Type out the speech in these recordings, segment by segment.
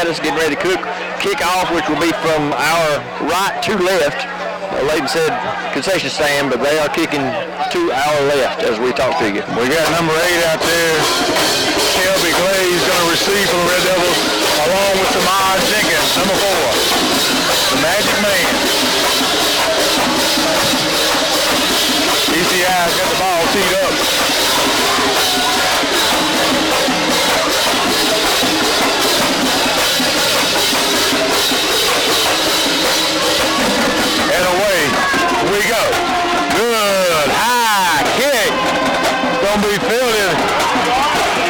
beside us, getting ready to kick off, which will be from our right to left. Layton said concession stand, but they are kicking to our left as we talk to you. We got number 8 out there. Shelby Glaze going to receive from the Red Devils, along with Samaj Jenkins, number 4, the Magic Man. ECI's got the ball teed up. And away we go. Good high kick. Going to be fielded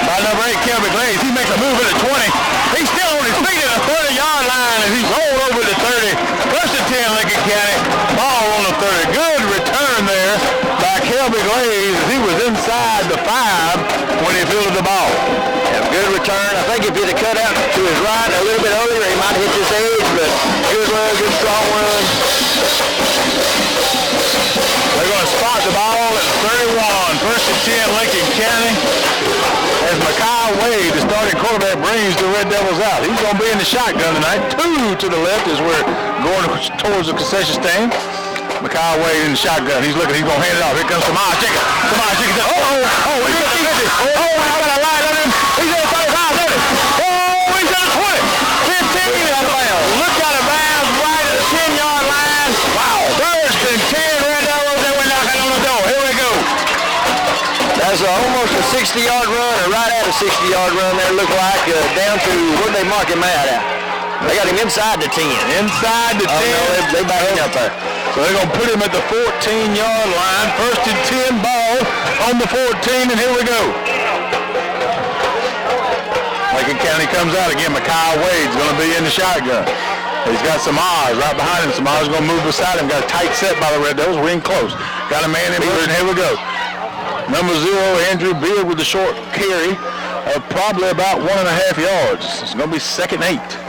by number 8, Kelvin Glaze. He makes a move at the 20. He's still on his feet at the 30-yard line as he's rolled over the 30. First and 10, Lincoln County. Ball on the 30. Good return there by Kelvin Glaze as he was inside the 5 when he fielded the ball. Yeah, good return. I think if he'd have cut out to his right a little bit earlier, he might have hit this edge, but good run, good strong run. They're going to spot the ball at 31. First and 10, Lincoln County. As Mekhi Wade, the starting quarterback, brings the Red Devils out. He's going to be in the shotgun tonight. 2 to the left as we're going towards the concession stand. Mekhi Wade in the shotgun. He's looking. He's going to hand it off. Here comes Samaj Jenkins. Samaj Jenkins. He's at the 50. I got a line on him. He's at the 35. There it is. He's at the 20. 15 out of bounds. Look out of bounds right at the 10-yard line. Wow. First and 10 Red Devils. They were knocking on the door. Here we go. That's almost a 60-yard run, or right at a 60-yard run there, look like, down to, where they mark him at? They got him inside the 10. Inside the 10. No, they back him up there. So they're going to put him at the 14-yard line. First and 10 ball on the 14, and here we go. Lincoln County comes out again. Mekhi Wade's going to be in the shotgun. He's got Samaj right behind him. Samaj is going to move beside him. Got a tight set by the Red Devils. We're in close. Got a man in here, and here we go. Number 0, Andrew Beard with the short carry of probably about 1.5 yards. It's going to be 2nd and 8.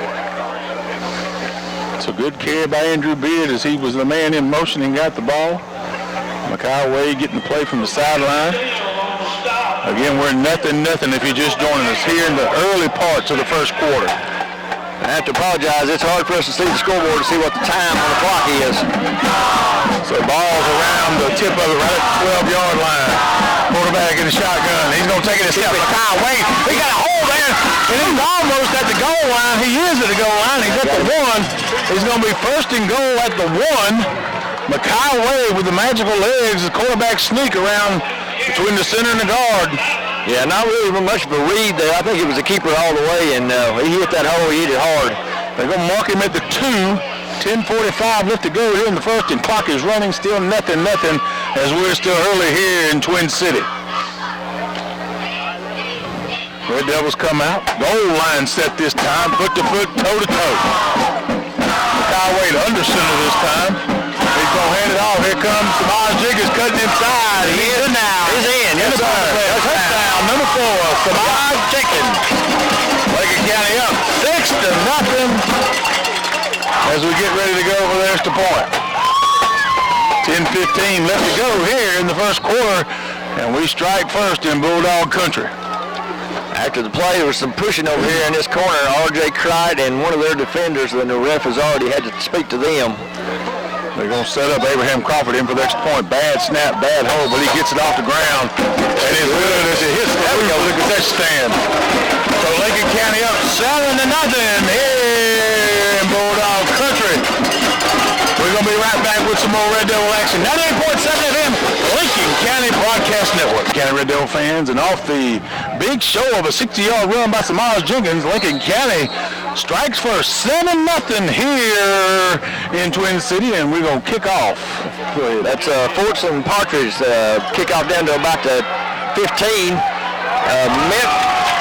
It's a good carry by Andrew Beard as he was the man in motion and got the ball. Mekhi Wade getting the play from the sideline. Again, we're 0-0 if you're just joining us here in the early parts of the first quarter. I have to apologize. It's hard for us to see the scoreboard to see what the time on the clock is. So ball's around the tip of it, right at the 12-yard line. Quarterback in the shotgun. He's going to take it a step. Mekhi Wade, he got a hole there, and he's almost at the goal line. He is at the goal line. He's at the 1. He's going to be first and goal at the 1. Mekhi Wade with the magical legs. The quarterback sneak around between the center and the guard. Yeah, not really much of a read there. I think it was a keeper all the way, and he hit that hole. He hit it hard. They're going to mark him at the 2. 10:45 left to go here in the first, and clock is running. Still 0-0 as we're still early here in Twin City. Red Devils come out. Goal line set this time. Foot to foot, toe to toe. Mekhi Wade under center this time. He's going to hand it off. Here comes Samaj Jenkins cutting inside. He is now. He's in. Yes, sir. Touchdown, number 4, Samaj Jenkins. Lincoln County up 6-0 as we get ready to go for the extra point. 10:15 left to go here in the first quarter, and we strike first in Bulldog Country. After the play, there was some pushing over here in this corner. R.J. Cried and one of their defenders, and the ref has already had to speak to them. They're going to set up Abraham Crawford in for the extra point. Bad snap, bad hold, but he gets it off the ground. And it's good as it hits the roof of the concession stand. So Lincoln County up 7-0 here in Bulldog Country. We're going to be right back with some more Red Devil action. 98.7 FM, Lincoln County Broadcast Network. County Red Devil fans, and off the big show of a 60-yard run by Samaj Jenkins, Lincoln County strikes for 7-0 here in Twin City, and we're going to kick off. That's Forts and Partridge kick off down to about the 15.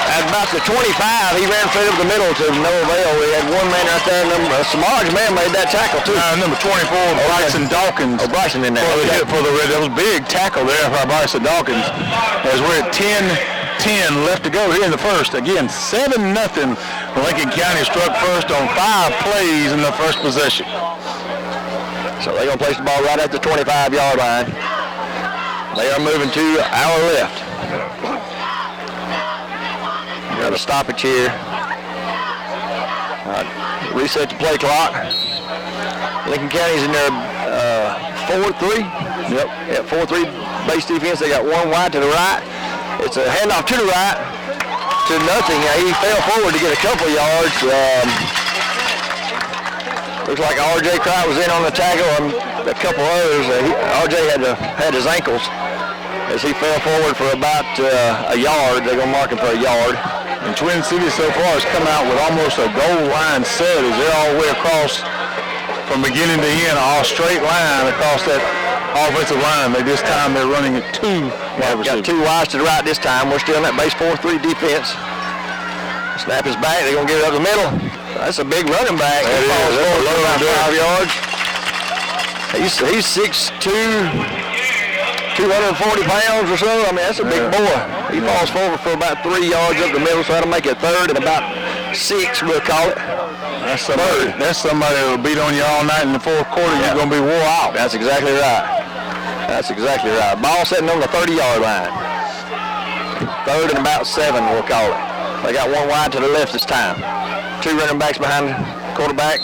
At about the 25, he ran straight up the middle to no avail. We had one man right there. Samaj man made that tackle too. Number 24, Bryson Dawkins. Oh, Bryson in there. For the Red Devils. Big tackle there by Bryson Dawkins. As we're at 10 left to go here in the first. Again, 7-0. Lincoln County struck first on 5 plays in the first possession. So they're going to place the ball right at the 25-yard line. They are moving to our left. Got a stoppage here. Reset the play clock. Lincoln County's in there 4-3. Yep, 4-3 base defense. They got one wide to the right. It's a handoff to the right to nothing. He fell forward to get a couple yards. Looks like R.J. Cry was in on the tackle and a couple others. R.J. had his ankles as he fell forward for about a yard. They're going to mark him for a yard. And Twin Cities so far has come out with almost a goal line set as they're all the way across from beginning to end, all straight line across that offensive line. This time they're running it two wide receivers. Got two wides to the right this time. We're still in that base 4-3 defense. Snap is back. They're going to get it up the middle. That's a big running back. That is. That's about 5 yards. He's 6'2", 240 pounds or so. I mean, that's a big boy. He falls forward for about 3 yards up the middle, so that'll make it third and about 6, we'll call it. That's somebody that'll beat on you all night in the fourth quarter. You're going to be wore out. That's exactly right. That's exactly right. Ball sitting on the 30-yard line. Third and about 7, we'll call it. They got one wide to the left this time. Two running backs behind the quarterback.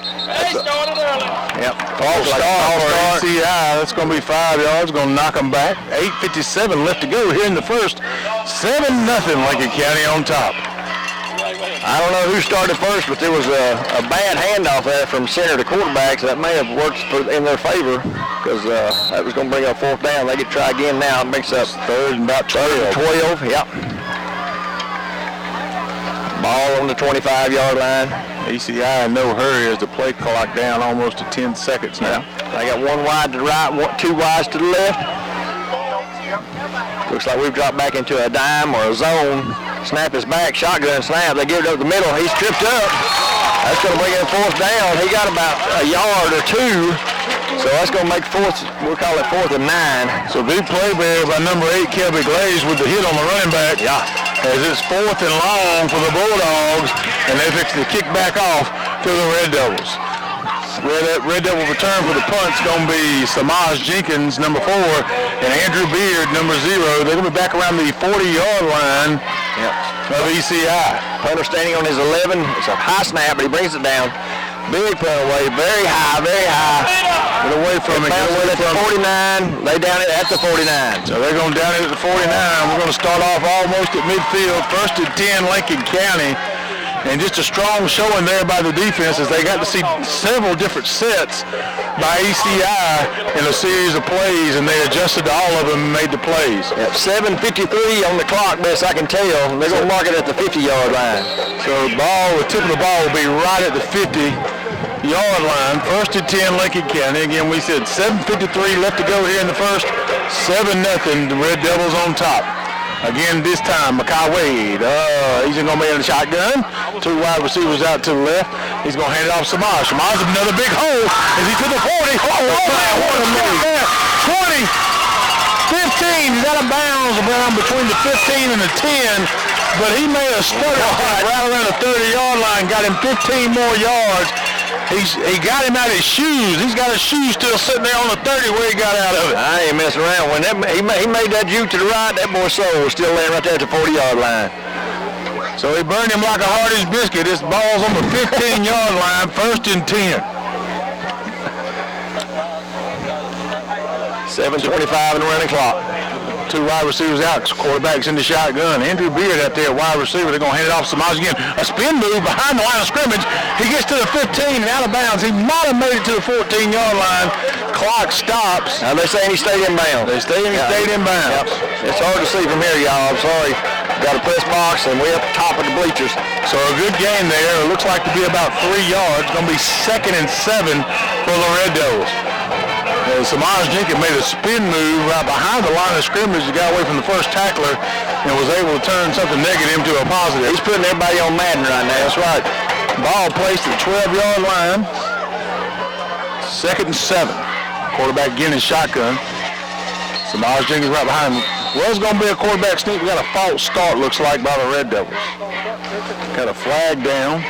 Yep. False start for ECI. That's going to be 5 yards. Going to knock them back. 8:57 left to go here in the first. 7-0 Lincoln County on top. I don't know who started first, but there was a bad handoff there from center to quarterback, so that may have worked in their favor because that was going to bring up fourth down. They could try again now. It makes up third and about 12. Yep. Ball on the 25-yard line. ECI in no hurry as the play clock down almost to 10 seconds now. They got one wide to the right, two wides to the left. Looks like we've dropped back into a dime or a zone. Snap is back, shotgun snap. They give it up the middle. He's tripped up. That's going to bring in fourth down. He got about a yard or two. So that's going to make fourth, we'll call it 4th and 9. So big play there by number 8, Kelby Glaze with the hit on the running back. Yeah. As it's 4th and long for the Bulldogs, and they fix to kick back off to the Red Devils. Red Devil return for the punt's going to be Samaj Jenkins, number 4, and Andrew Beard, number 0. They're going to be back around the 40-yard line of ECI. Punter standing on his 11. It's a high snap, but he brings it down. Big punt away, very high, very high. Get away from it. Get away at the 49. They down it at the 49. So they're going down it at the 49. We're going to start off almost at midfield. 1st and 10, Lincoln County. And just a strong showing there by the defense as they got to see several different sets by ECI in a series of plays, and they adjusted to all of them and made the plays. At 7:53 on the clock, best I can tell. They're going to mark it at the 50-yard line. So the tip of the ball will be right at the 50-yard line. 1st and 10, Lincoln County. Again, we said 7:53 left to go here in the first. 7-0, the Red Devils on top. Again, this time, Makai Wade, he's going to be in the shotgun. Two wide receivers out to the left. He's going to hand it off to Samaj. Samaj, another big hole. Is he to the 40? Oh, man, what a move. 20, 15. He's out of bounds around between the 15 and the 10. But he made a stutter right around the 30-yard line, got him 15 more yards. He got him out of his shoes. He's got his shoes still sitting there on the 30 where he got out of it. I ain't messing around. When he made that juke to the right, that boy's soul was still laying right there at the 40-yard line. So he burned him like a Hardee's biscuit. This ball's on the 15-yard line, 1st and 10. 7:25 in the running clock. Two wide receivers out, quarterback's in the shotgun. Andrew Beard out there, wide receiver. They're going to hand it off to Samaj again. A spin move behind the line of scrimmage. He gets to the 15 and out of bounds. He might have made it to the 14-yard line. Clock stops. Now they're saying he stayed in bounds. He stayed in bounds. Yep. It's hard to see from here, y'all. I'm sorry. Got a press box and we're up top of the bleachers. So a good game there. It looks like to be about 3 yards. Going to be 2nd and 7 for the Red Devils. Samaj Jenkins made a spin move right behind the line of scrimmage. He got away from the first tackler and was able to turn something negative to a positive. He's putting everybody on Madden right now. That's right. Ball placed at the 12-yard line. 2nd and 7. Quarterback again in shotgun. Samaj Jenkins right behind him. Was going to be a quarterback sneak. We got a false start, looks like, by the Red Devils. Got a flag down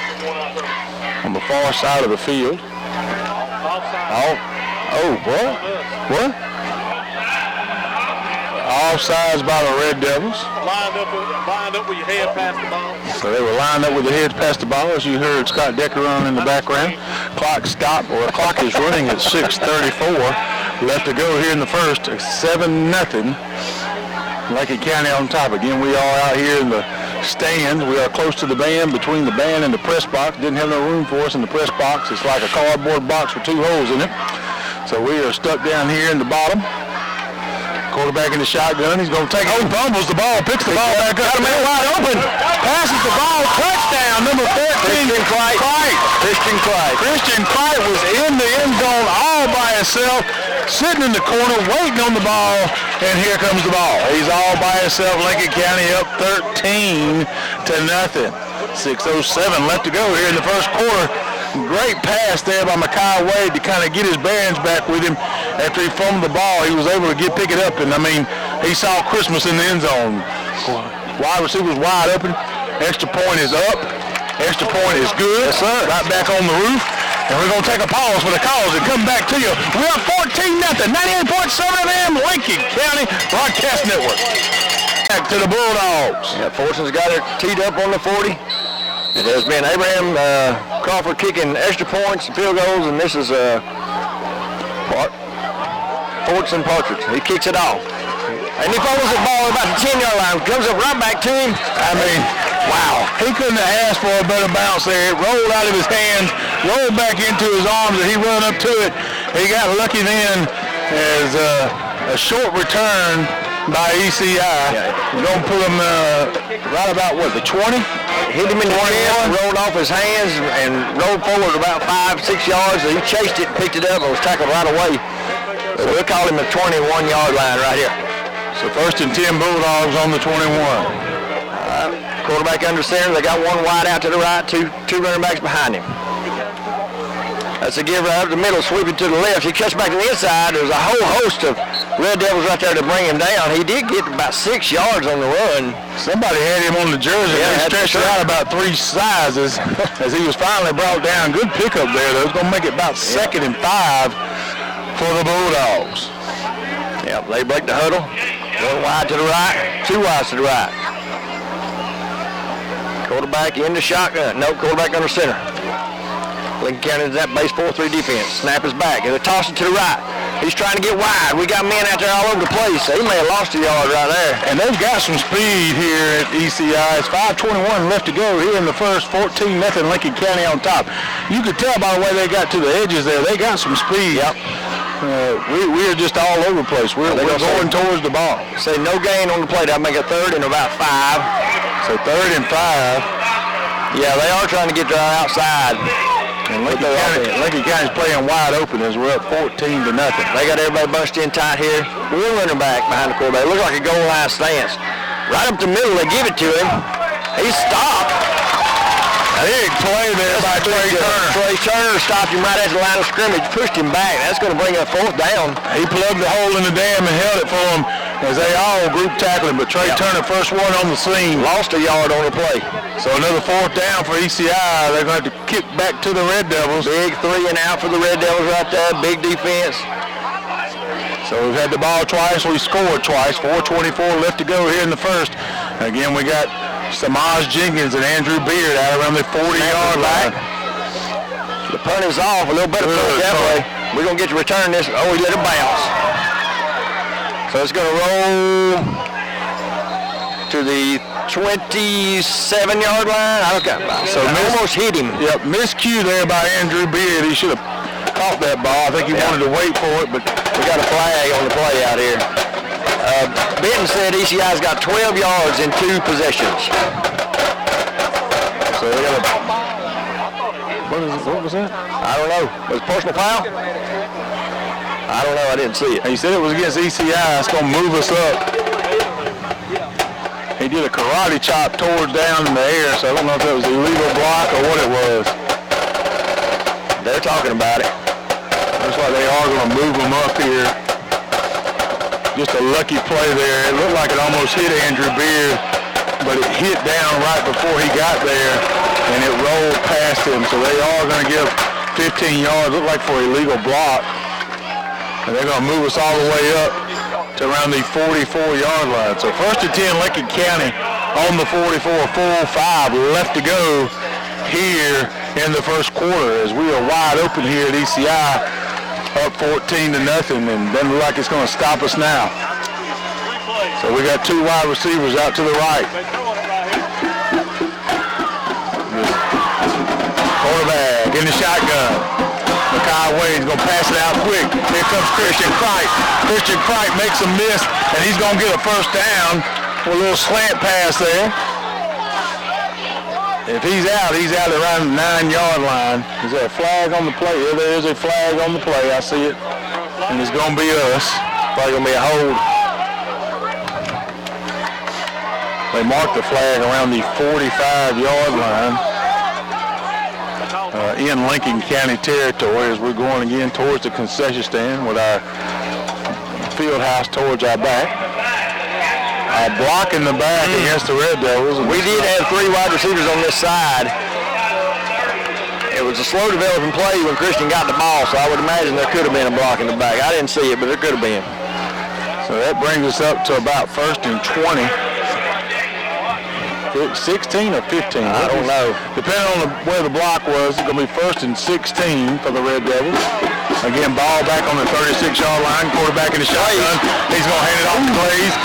on the far side of the field. Oh, what? Offsides by the Red Devils. Lined up with your head past the ball. So they were lined up with their heads past the ball, as you heard Scott Decker on in the background. Clock stopped, or the clock is running at 6:34. Left to go here in the first. 7-0. Lincoln County on top. Again, we are out here in the stands. We are close to the band, between the band and the press box. Didn't have no room for us in the press box. It's like a cardboard box with 2 holes in it. So we are stuck down here in the bottom. Quarterback in the shotgun. He's going to take it. Fumbles the ball. Picks the ball back up. Got a man wide open. Passes the ball. Touchdown. Number 14. Christian Cright was in the end zone all by himself, sitting in the corner, waiting on the ball, and here comes the ball. He's all by himself. Lincoln County up 13-0. 6:07 left to go here in the first quarter. Great pass there by Mekhi Wade to kind of get his bearings back with him. After he fumbled the ball, he was able to pick it up, and I mean, he saw Christmas in the end zone. Wide receiver's wide open. Extra point is up. Extra point is good. Yes, sir. Right back on the roof. And we're going to take a pause for the calls and come back to you. We're up 14-0. 98.7 FM, Lincoln County Broadcast Network. Back to the Bulldogs. Yeah, Forson's got it teed up on the 40. It has been Abraham Crawford kicking extra points and field goals, and this is Fortson Partridge. He kicks it off. And he fumbles the ball about the 10-yard line. Comes up right back to him. I mean, wow. He couldn't have asked for a better bounce there. It rolled out of his hands, rolled back into his arms, and he run up to it. He got lucky then as a short return by ECI. Yeah. We're going to put him right about, what, the 20? Hit him in the chest, rolled off his hands, and rolled forward about 5-6 yards. He chased it, picked it up, and was tackled right away. So we'll call him the 21-yard line right here. So 1st and 10 Bulldogs on the 21. Quarterback under center. They got one wide out to the right, two running backs behind him. That's a give right up the middle, sweeping to the left. He cuts back to the inside. There's a whole host of Red Devils right there to bring him down. He did get about 6 yards on the run. Somebody had him on the jersey. Yeah, they stretched it out about 3 sizes as he was finally brought down. Good pickup there, though. It's going to make it about 2nd and 5 for the Bulldogs. Yeah, they break the huddle. One wide to the right, 2 wides to the right. Quarterback in the shotgun. No, quarterback under center. Lincoln County is that base 4-3 defense. Snap is back. And they toss it to the right. He's trying to get wide. We got men out there all over the place. So he may have lost a yard right there. And they've got some speed here at ECI. It's 5:21 left to go here in the first. 14-0 Lincoln County on top. You could tell by the way they got to the edges there. They got some speed. Yep. We are just all over the place. We're going towards the ball. Say no gain on the play. That'll make a 3rd and about 5. So 3rd and 5. Yeah, they are trying to get to our outside. And Lincoln County's playing wide open as we're up 14-0. They got everybody bunched in tight here. One running back behind the quarterback. It looks like a goal line stance. Right up the middle, they give it to him. He's stopped. A big play there by Trey Turner. Trey Turner stopped him right at the line of scrimmage, pushed him back. That's going to bring up 4th down. He plugged the hole in the dam and held it for him as they all group tackled him. But Trey Turner, first one on the scene. Lost a yard on the play. So another 4th down for ECI. They're going to have to kick back to the Red Devils. Big 3 and out for the Red Devils right there. Big defense. So we've had the ball twice. We scored twice. 4:24 left to go here in the first. Again, we got Samaj Jenkins and Andrew Beard out around the 40-yard line. The punt is off. A little better punt that way. We're going to get to return this. Oh, he let it bounce. So it's going to roll to the 27-yard line. So almost hit him. Yep, miscue there by Andrew Beard. He should have caught that ball. I think he wanted to wait for it, but we got a flag on the play out here. Benton said ECI's got 12 yards in 2 possessions. So they got a... What was that? I don't know. Was it personal foul? I don't know. I didn't see it. He said it was against ECI. It's going to move us up. He did a karate chop towards down in the air, so I don't know if that was an illegal block or what it was. They're talking about it. Looks like they are going to move them up here. Just a lucky play there. It looked like it almost hit Andrew Beard, but it hit down right before he got there, and it rolled past him. So they are going to give 15 yards, look like for a illegal block. And they're going to move us all the way up to around the 44-yard line. So 1st and 10, Lincoln County on the 44, 4:05 left to go here in the first quarter as we are wide open here at ECI, up 14-0, and doesn't look like it's going to stop us now. So we got 2 wide receivers out to the right. Quarterback in the shotgun. Makai Wade's going to pass it out quick. Here comes Christian Cripe. Christian Cripe makes a miss, and he's going to get a first down with a little slant pass there. If he's out around the 9-yard line. Is there a flag on the play? Yeah, there is a flag on the play. I see it. And it's going to be us. Probably going to be a hold. They marked the flag around the 45-yard line. In Lincoln County territory as we're going again towards the concession stand with our field house towards our back. Block in the back against the Red Devils. We did have 3 wide receivers on this side. It was a slow developing play when Christian got the ball, so I would imagine there could have been a block in the back. I didn't see it, but there could have been. So that brings us up to about 1st and 20. 16 or 15? I don't know. Depending on where the block was, it's going to be 1st and 16 for the Red Devils. Again, ball back on the 36-yard line. Quarterback in the shotgun. He's going to hand it off to Glaze.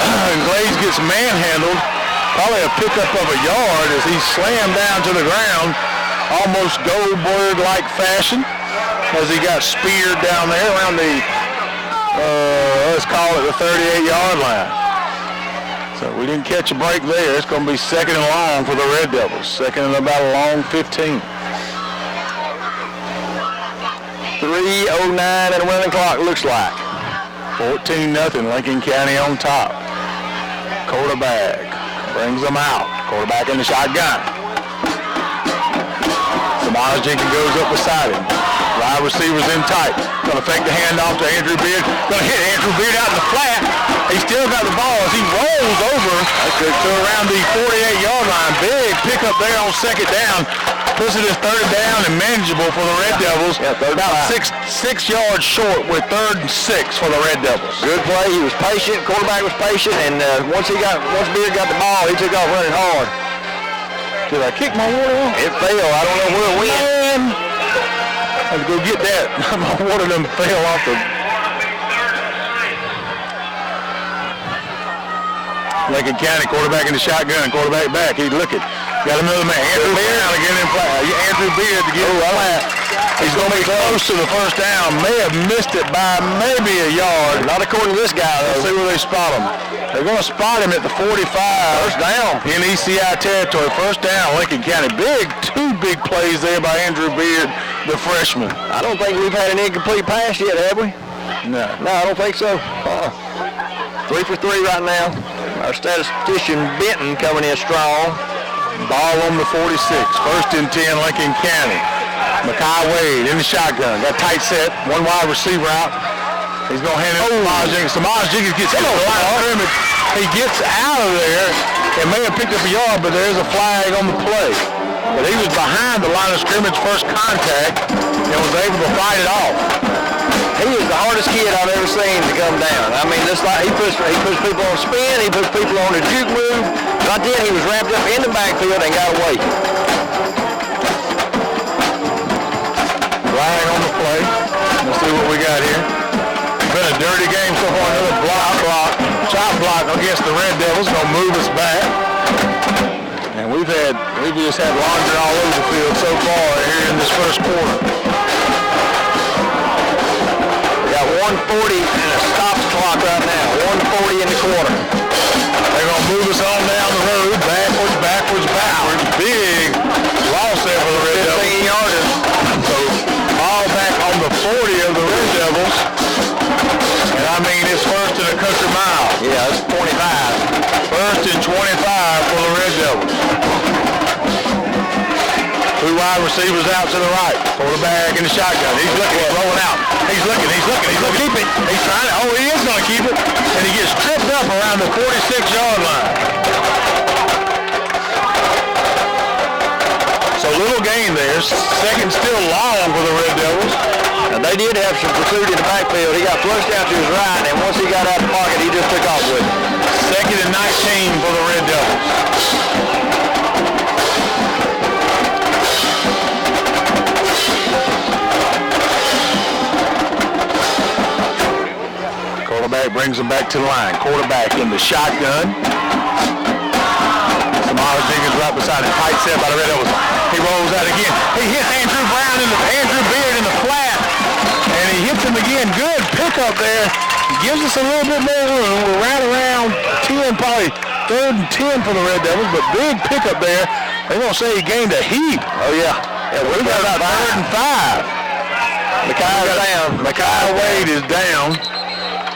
And Glaze gets manhandled. Probably a pickup of a yard as he slammed down to the ground. Almost Goldberg-like fashion as he got speared down there around the, let's call it the 38-yard line. So we didn't catch a break there. It's going to be 2nd and long for the Red Devils. 2nd and about a long 15. 3:09 and a running clock looks like. 14-0, Lincoln County on top. Quarterback brings them out. Quarterback in the shotgun. Samaj Jenkins goes up beside him. Wide receivers in tight. Going to fake the handoff to Andrew Beard. Going to hit Andrew Beard out in the flat. He still got the ball as he rolls over to around the 48-yard line. Big pickup there on 2nd down. Puts it as 3rd down and manageable for the Red Devils. Yeah, about 6 yards short with 3rd and 6 for the Red Devils. Good play. He was patient. Quarterback was patient, and once Beard got the ball, he took off running hard. Did I kick my water off? It fell. I don't know where it went. Man. I had to go get that. My water done fell off the... Lincoln County, quarterback in the shotgun, quarterback back. He's looking. Got another man. Andrew Beard again in play. Andrew Beard to get He's going to be close to the first down. May have missed it by maybe a yard. Not according to this guy, though. Let's see where they spot him. They're going to spot him at the 45. First down. In ECI territory. First down, Lincoln County. Two big plays there by Andrew Beard, the freshman. I don't think we've had an incomplete pass yet, have we? No. No, I don't think so. 3 for 3 right now. Our statistician Benton coming in strong. Ball on the 46. 1st and 10, Lincoln County. Makai Wade in the shotgun. Got tight set. 1 wide receiver out. He's going to hand it to Samaj Jenkins. Samaj Jenkins gets hit on the line of scrimmage. He gets out of there and may have picked up a yard, but there's a flag on the play. But he was behind the line of scrimmage first contact and was able to fight it off. He is the hardest kid I've ever seen to come down. I mean, just like he puts people on spin, he puts people on a juke move. Right then, he was wrapped up in the backfield and got away. Flag on the play. Let's see what we got here. It's been a dirty game so far. Another chop block against the Red Devils. Gonna move us back. And we've just had laundry all over the field so far here in this first quarter. 1:40 and a stop clock right now. 1:40 in the quarter. They're going to move us on down the road. Backwards. Big loss there for the Red Devils. 15 yarders. So ball back on the 40 of the Red Devils. And I mean, it's 1st and a country mile. Yeah, it's 25. 1st and 25 for the Red Devils. 2 wide receivers out to the right. Quarterback in the shotgun. He's looking. He's rolling out. He's looking. He's going to keep it. He's trying to. Oh, he is going to keep it. And he gets tripped up around the 46-yard line. So little gain there. 2nd still long for the Red Devils. I Now, they did have some pursuit in the backfield. He got flushed out to his right, and once he got out of the pocket, he just took off with it. 2nd and 19 for the Red Devils. Quarterback brings him back to the line. Quarterback in the shotgun. Samara Jenkins right beside him. Tight set by the Red Devils. He rolls out again. He hits Andrew Beard in the flat. And he hits him again. Good pickup there. Gives us a little bit more room. We're right around 10, probably 3rd and 10 for the Red Devils, but big pickup there. They're going to say he gained a heap. Oh, yeah. We got about 3rd and 5. Mekhi down. Mekhi Wade is down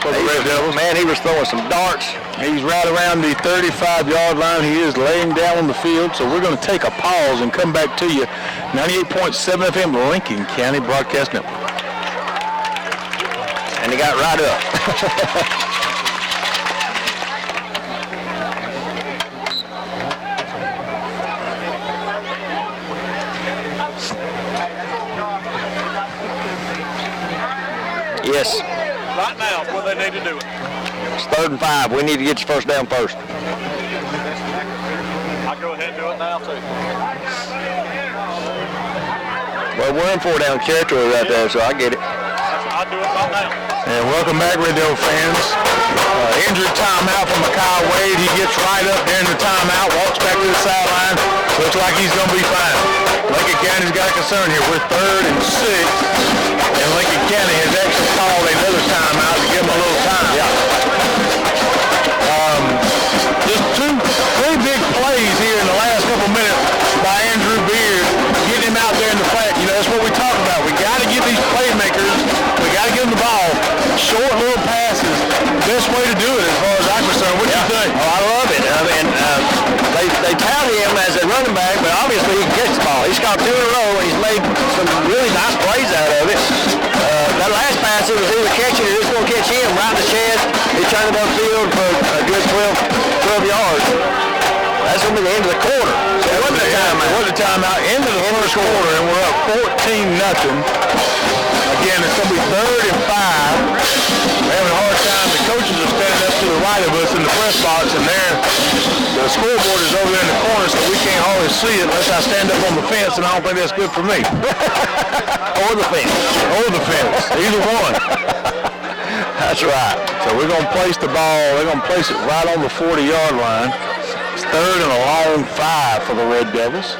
for the Red Devils. Man, he was throwing some darts. He's right around the 35-yard line. He is laying down on the field, so we're going to take a pause and come back to you. 98.7 FM, Lincoln County Broadcast Network. And he got right up. Yes. Right now is what they need to do it. It's 3rd and 5. We need to get your first down first. I'll go ahead and do it now, too. Well, we're in 4-down territory right there, so I get it. I'll do it right now. And welcome back, Red Devil fans. Injured timeout from Mekhi Wade. He gets right up during the timeout, walks back to the sideline. Looks like he's going to be fine. Lincoln County's got a concern here. We're 3rd and 6. And Lincoln County has actually called another timeout to give him a little time. Just three big plays here in the last couple minutes by Andrew Beard, getting him out there in the flat. You know, that's what we talk about. We got to give these playmakers, we got to give them the ball. Short little passes, best way to do it as far as I'm concerned. What do you think? Oh, I love it. I mean, they tout him as a running back, but obviously he can catch the ball. He's caught 2 in a row, and he's made some really nice plays out of it. That last pass, it was either catching it, it's going to catch him right in the chest. He turned it upfield for a good 12 yards. That's going to be the end of the quarter. So it wasn't a timeout. It was a timeout. End of the first quarter, and we're up 14-0. Again, it's going to be 3rd and 5. We're having a hard time. The coaches are standing up to the right of us in the press box, and the scoreboard is over there in the corner, so we can't hardly see it unless I stand up on the fence, and I don't think that's good for me. Or the fence. Or the fence. Either one. That's right. So we're going to place the ball. They're going to place it right on the 40-yard line. It's 3rd and a long 5 for the Red Devils.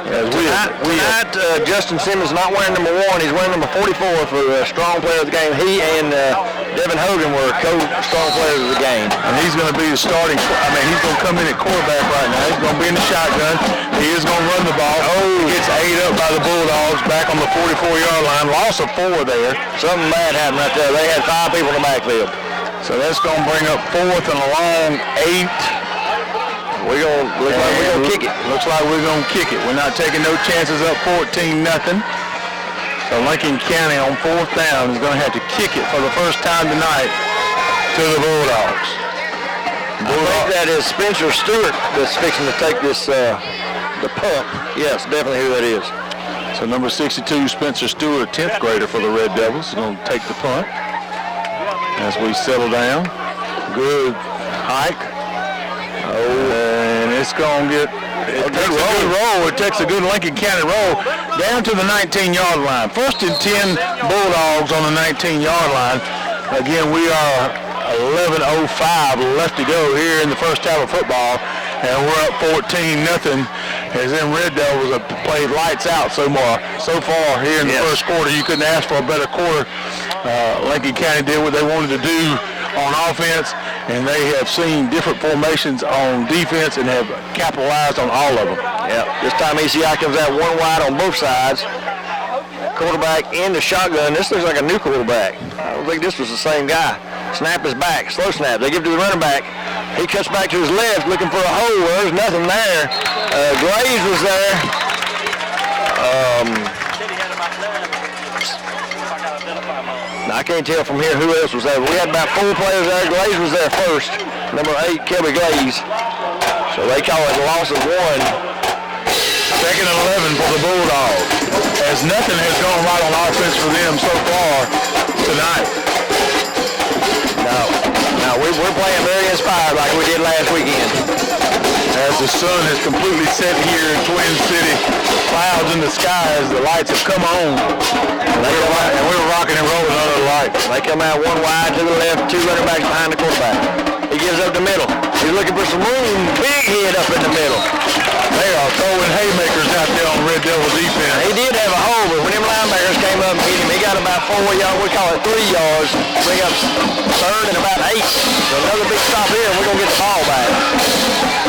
Tonight, Justin Simmons not wearing number 1. He's wearing number 44 for the strong player of the game. He and Devin Hogan were co-strong players of the game. And he's going to be the starting. He's going to come in at quarterback right now. He's going to be in the shotgun. He is going to run the ball. He gets ate up by the Bulldogs back on the 44-yard line. Loss of 4 there. Something bad happened right there. They had 5 people in the backfield. So that's going to bring up 4th and a long 8. We're gonna kick it. Looks like we're gonna kick it. We're not taking no chances up 14-0. So Lincoln County on 4th down is gonna have to kick it for the first time tonight to the Bulldogs. I think that is Spencer Stewart that's fixing to take this the punt. Yes, definitely who that is. So number 62, Spencer Stewart, a 10th grader for the Red Devils, is gonna take the punt as we settle down. Good hike. And it's going to get a good roll. It takes a good Lincoln County roll down to the 19-yard line. 1st and 10 Bulldogs on the 19-yard line. Again, we are 11:05 left to go here in the first half of football, and we're up 14-0. As them Red Devils have played lights out so far here in the first quarter. You couldn't ask for a better quarter. Lincoln County did what they wanted to do on offense, and they have seen different formations on defense and have capitalized on all of them. Yeah, this time ECI comes out 1 wide on both sides. Quarterback in the shotgun. This looks like a new quarterback. I don't think this was the same guy. Snap is back, slow snap. They give it to the running back. He cuts back to his left looking for a hole. Well, there's nothing there. Glaze was there. I can't tell from here who else was there. We had about 4 players there. Glaze was there first. Number 8, Kelby Glaze. So they call it a loss of 1. 2nd and 11 for the Bulldogs. As nothing has gone right on offense for them so far tonight. No, we're playing very inspired like we did last weekend. As the sun has completely set here in Twin City, clouds in the sky as the lights have come on. And we're rocking and rolling under the lights. They come out one wide to the left, two running backs behind the quarterback. He gives up the middle. He's looking for some room. Big hit up in the middle. They are throwing haymakers out there on Red Devil defense. He did have a hole, but when them linebackers came up and hit him, he got about 4 yards. We call it 3 yards. Bring up third and about 8. So another big stop here, and we're going to get the ball back.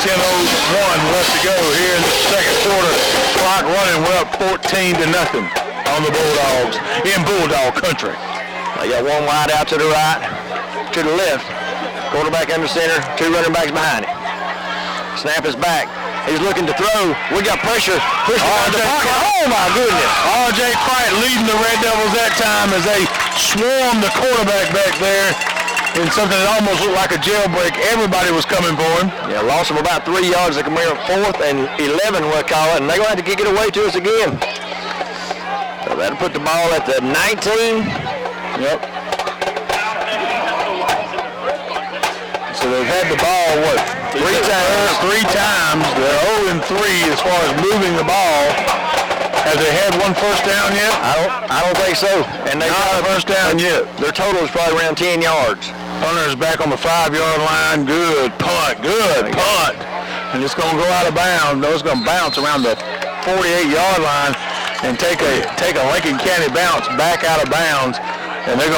10:01 left to go here in the second quarter. Clock running. We're up 14-0 on the Bulldogs in Bulldog country. They got one wide out to the right, to the left. Quarterback under center, two running backs behind him. Snap is back. He's looking to throw. We got pressure. Oh my goodness. R.J. Cricht leading the Red Devils that time as they swarmed the quarterback back there in something that almost looked like a jailbreak. Everybody was coming for him. Yeah, loss of about 3 yards. They come here at 4th and 11, we'll call it, and they're going to have to kick it away to us again. So that'll put the ball at the 19. Yep. So they've had the ball, what, three times. They're 0-3 as far as moving the ball. Have they had one first down yet? I don't think so. And they not a first down yet. Their total is probably around 10 yards. Punter's back on the 5-yard line. Good punt. And it's going to go out of bounds. No, it's going to bounce around the 48-yard line and take a Lincoln County bounce back out of bounds. And they're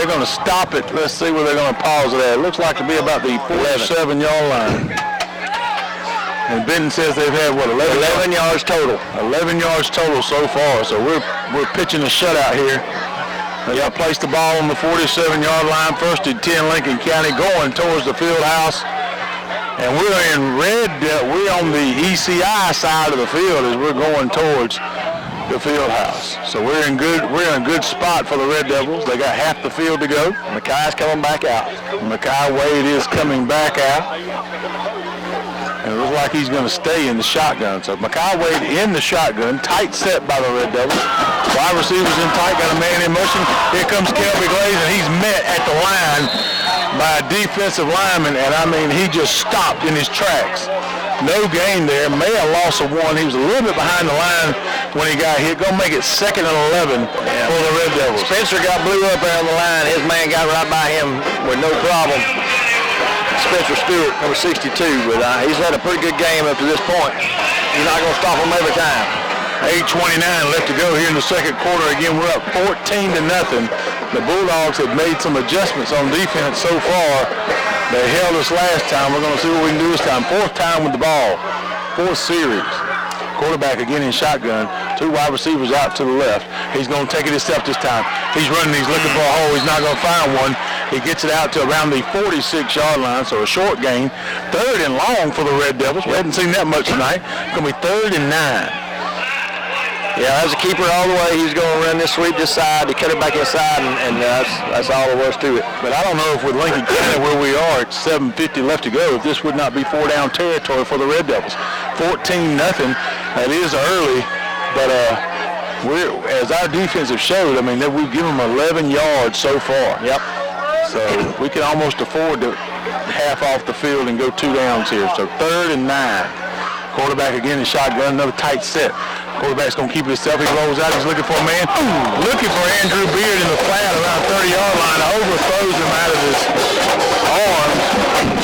going to stop it. Let's see where they're going to pause it at. It looks like to be about the 47-yard line. And Benton says they've had, 11 yards total. 11 yards total so far. So we're pitching a shutout here. They got to place the ball on the 47-yard line. First and 10 Lincoln County going towards the field house. And we're in red. We're on the ECI side of the field as we're going towards the field house. So we're in a good spot for the Red Devils. They got half the field to go. Mackay's coming back out. Mackay Wade is coming back out. And it looks like he's going to stay in the shotgun. So Mackay Wade in the shotgun, tight set by the Red Devils. Wide receivers in tight, got a man in motion. Here comes Kelby Glaze, and he's met at the line by a defensive lineman, and I mean, he just stopped in his tracks. No gain there, may have lost a 1. He was a little bit behind the line when he got hit. Gonna make it 2nd and 11 for the Red Devils. Spencer got blew up there on the line. His man got right by him with no problem. Spencer Stewart, number 62, but he's had a pretty good game up to this point. He's not gonna stop him every time. 8:29 left to go here in the second quarter. Again, we're up 14-0. The Bulldogs have made some adjustments on defense so far. They held us last time. We're going to see what we can do this time. 4th time with the ball. 4th series. Quarterback again in shotgun. 2 wide receivers out to the left. He's going to take it himself this time. He's running. He's looking for a hole. He's not going to find one. He gets it out to around the 46-yard line, so a short gain. 3rd and long for the Red Devils. We haven't seen that much tonight. It's going to be 3rd and 9. Yeah, as a keeper all the way, he's going to run this sweep this side. He cut it back inside, and that's all there was to it. But I don't know if with Lincoln County where we are at 7:50 left to go, if this would not be 4-down territory for the Red Devils. 14-0. That is early, but as our defense have showed, I mean, we've given them 11 yards so far. Yep. So we can almost afford to half off the field and go 2 downs here. So 3rd and 9. Quarterback again in shotgun, another tight set. Quarterback's going to keep it himself. He rolls out. He's looking for a man. Looking for Andrew Beard in the flat around 30-yard line. Overthrows him out of his arms.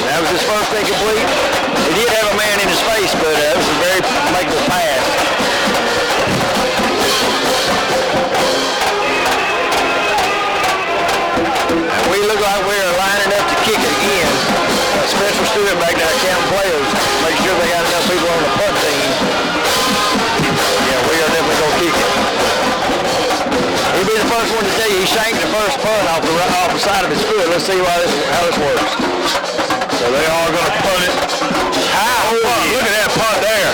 That was his first incomplete. He did have a man in his face, but it was a very makeable pass. And we look like we're lining up to kick it again. Spencer Stewart back there counting players. Make sure they got enough people on the punt team. Yeah, we are definitely going to kick it. He'll be the first one to tell you he shanked the first punt off the side of his foot. Let's see how this works. So they are going to punt it. Look at that punt there.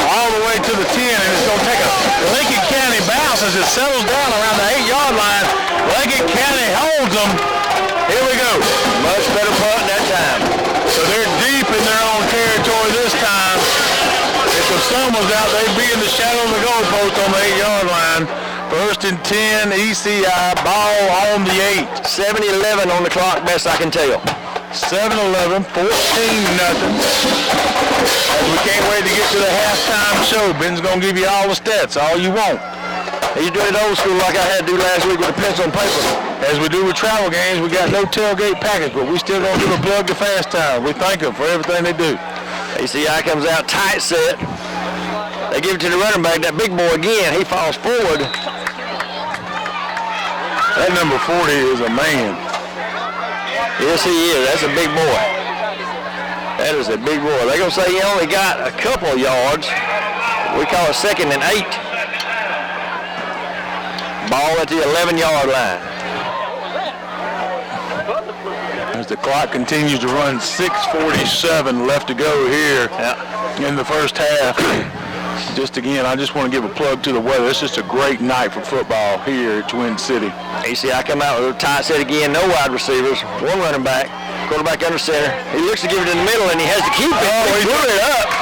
All the way to the 10, and it's going to take a Lincoln County bounce as it settles down around the 8-yard line. Lincoln County holds them. Here we go. Much better punt that time. So they're deep in their own territory this time. If the sun was out, they'd be in the shadow of the goalpost on the 8-yard line. First and 10, ECI, ball on the 8. 7-11 on the clock, best I can tell. 7-11, 14-0. As we can't wait to get to the halftime show. Ben's going to give you all the stats, all you want. He's doing it old school like I had to do last week with a pencil and paper. As we do with travel games, we got no tailgate package, but we still going to give a plug to Fast Time. We thank them for everything they do. ECI comes out tight set. They give it to the running back, that big boy again. He falls forward. That number 40 is a man. Yes, he is. That's a big boy. That is a big boy. They're going to say he only got a couple of yards. We call it 2nd and 8. Ball at the 11-yard line. As the clock continues to run, 6:47 left to go here in the first half. Just again, I just want to give a plug to the weather. It's just a great night for football here at Twin City. ECI come out with a tight set again, no wide receivers, one running back, quarterback under center. He looks to give it in the middle, and he has to keep it. Oh, he blew it up.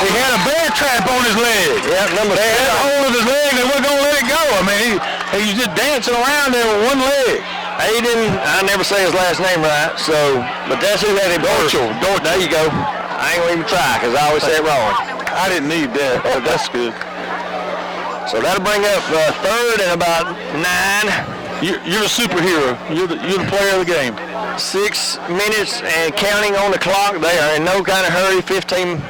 He had a bear trap on his leg. Yeah, They had a hold of his leg, and they weren't going to let it go. I mean, he was just dancing around there with one leg. I never say his last name right, but that's who had him. Dorchel. There you go. I ain't going to even try, because I always say it wrong. I didn't need that, but that's good. So that'll bring up 3rd and about 9. You're a superhero. You're the player of the game. 6 minutes and counting on the clock. They are in no kind of hurry. 15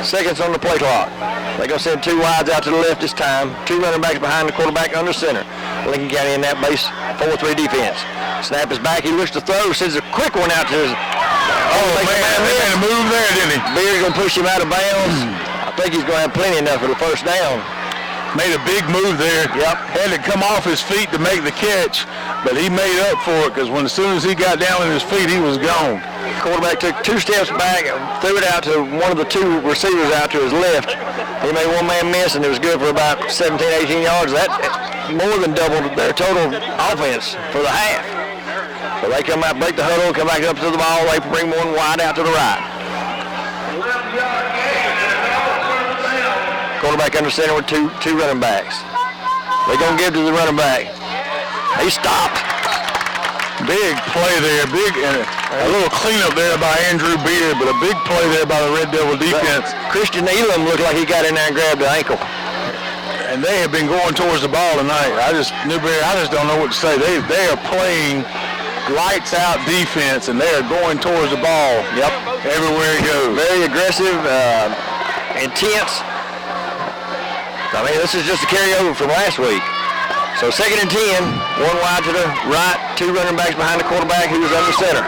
seconds on the play clock. They're going to send 2 wides out to the left this time. 2 running backs behind the quarterback under center. Lincoln County in that base 4-3 defense. Snap is back. He looks to throw. Sends a quick one out to his... Oh, man, they made a move there, didn't he? Beard's going to push him out of bounds. I think he's going to have plenty enough for the first down. Made a big move there. Yep. Had to come off his feet to make the catch, but he made up for it because as soon as he got down on his feet, he was gone. Quarterback took 2 steps back, threw it out to one of the 2 receivers out to his left. He made one man miss, and it was good for about 17, 18 yards. That more than doubled their total offense for the half. So they come out, break the huddle, come back up to the ball. They bring one wide out to the right. Quarterback under center with two running backs. They're going to give to the running back. He stopped. Big play there. A little cleanup there by Andrew Beard, but a big play there by the Red Devil defense. Christian Elam looked like he got in there and grabbed the ankle. And they have been going towards the ball tonight. I just don't know what to say. They are playing lights out defense, and they are going towards the ball. Yep. Everywhere he goes. Very aggressive, intense. I mean, this is just a carryover from last week. So 2nd and 10, 1 wide to the right, 2 running backs behind the quarterback who is under center.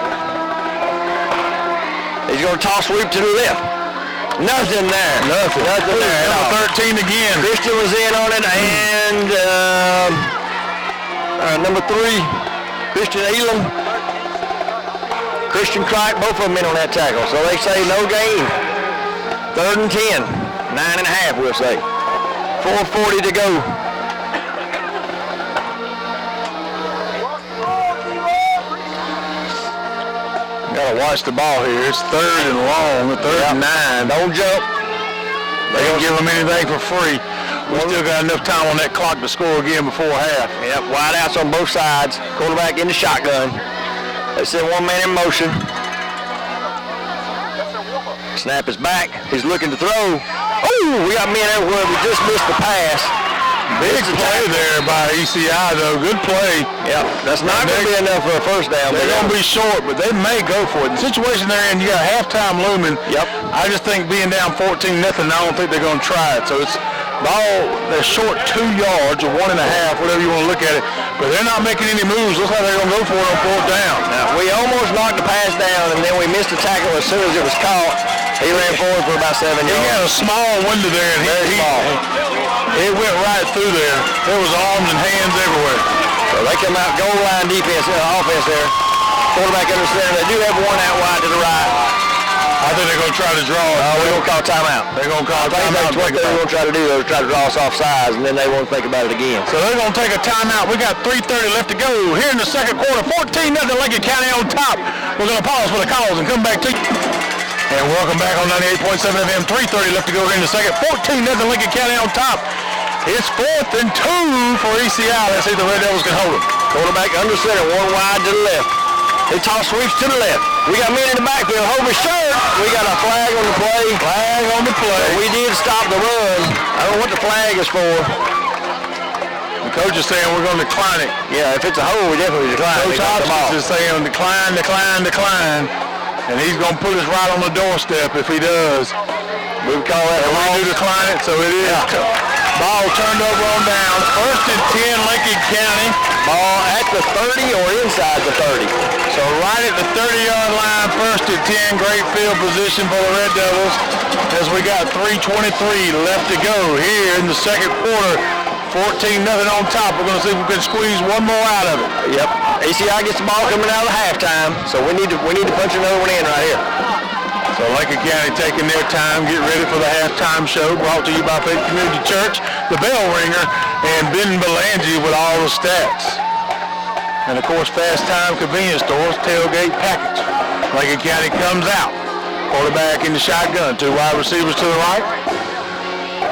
He's going to toss sweep to the left. Nothing there. Nothing there. Number 13 again. Christian was in on it, and number 3, Christian Elam, Christian Clark, both of them in on that tackle. So they say no gain. 3rd and 10, 9.5 we'll say. 4:40 to go. Gotta watch the ball here. It's 3rd and long, 3rd and 9. Don't jump. They don't give them anything for free. We still got enough time on that clock to score again before half. Yep, wide outs on both sides. Quarterback in the shotgun. They send one man in motion. Snap is back. He's looking to throw. Oh, we got men everywhere. We just missed the pass. Big play there by ECI, though. Good play. Yep, that's not going to be enough for a first down. They're going to be short, but they may go for it. The situation they're in, you got halftime looming. Yep. I just think being down 14-0, I don't think they're going to try it. So it's ball, they're short 2 yards or 1.5, whatever you want to look at it. But they're not making any moves. Looks like they're going to go for it on 4th down. Now, we almost knocked the pass down, and then we missed the tackle as soon as it was caught. He ran forward for about 7 yards. He had a small window there, and it went right through there. There was arms and hands everywhere. So they come out goal line defense, offense there. Quarterback under center. They do have one out wide to the right. I think they're going to try to draw it. We're going to call timeout. They're going to call timeout. That's what they're going to try to do. They'll try to draw us off sides, and then they won't think about it again. So they're going to take a timeout. We got 3:30 left to go here in the second quarter. 14-0 Lincoln County on top. We're going to pause for the calls and come back to you. And welcome back on 98.7 FM. 3:30 left to go here in the second. 14-0 Lincoln County on top. It's 4th and 2 for ECI. Let's see if the Red Devils can hold them. Quarterback under center, one wide to the left. He toss sweeps to the left. We got men in the backfield. Hold his shirt. We got a flag on the play. Flag on the play. So we did stop the run. I don't know what the flag is for. The coach is saying we're going to decline it. Yeah, if it's a hold, we definitely decline it. Coach Hopkins is saying decline. And he's going to put us right on the doorstep if he does. We would call that a We loss. do decline it, so it is. Yeah. Ball turned over on down. 1st and 10, Lincoln County. Ball at the 30 or inside the 30. So right at the 30-yard line, 1st and 10, great field position for the Red Devils as we got 3:23 left to go here in the second quarter. 14-0 on top. We're going to see if we can squeeze one more out of it. Yep. ECI gets the ball coming out of the halftime, so we need to punch another one in right here. So Lincoln County taking their time, get ready for the halftime show, brought to you by Faith Community Church, the Bell Ringer, and Ben Belangi with all the stats. And of course, Fast Time Convenience Stores, Tailgate Package. Lincoln County comes out. Quarterback in the shotgun, 2 wide receivers to the right.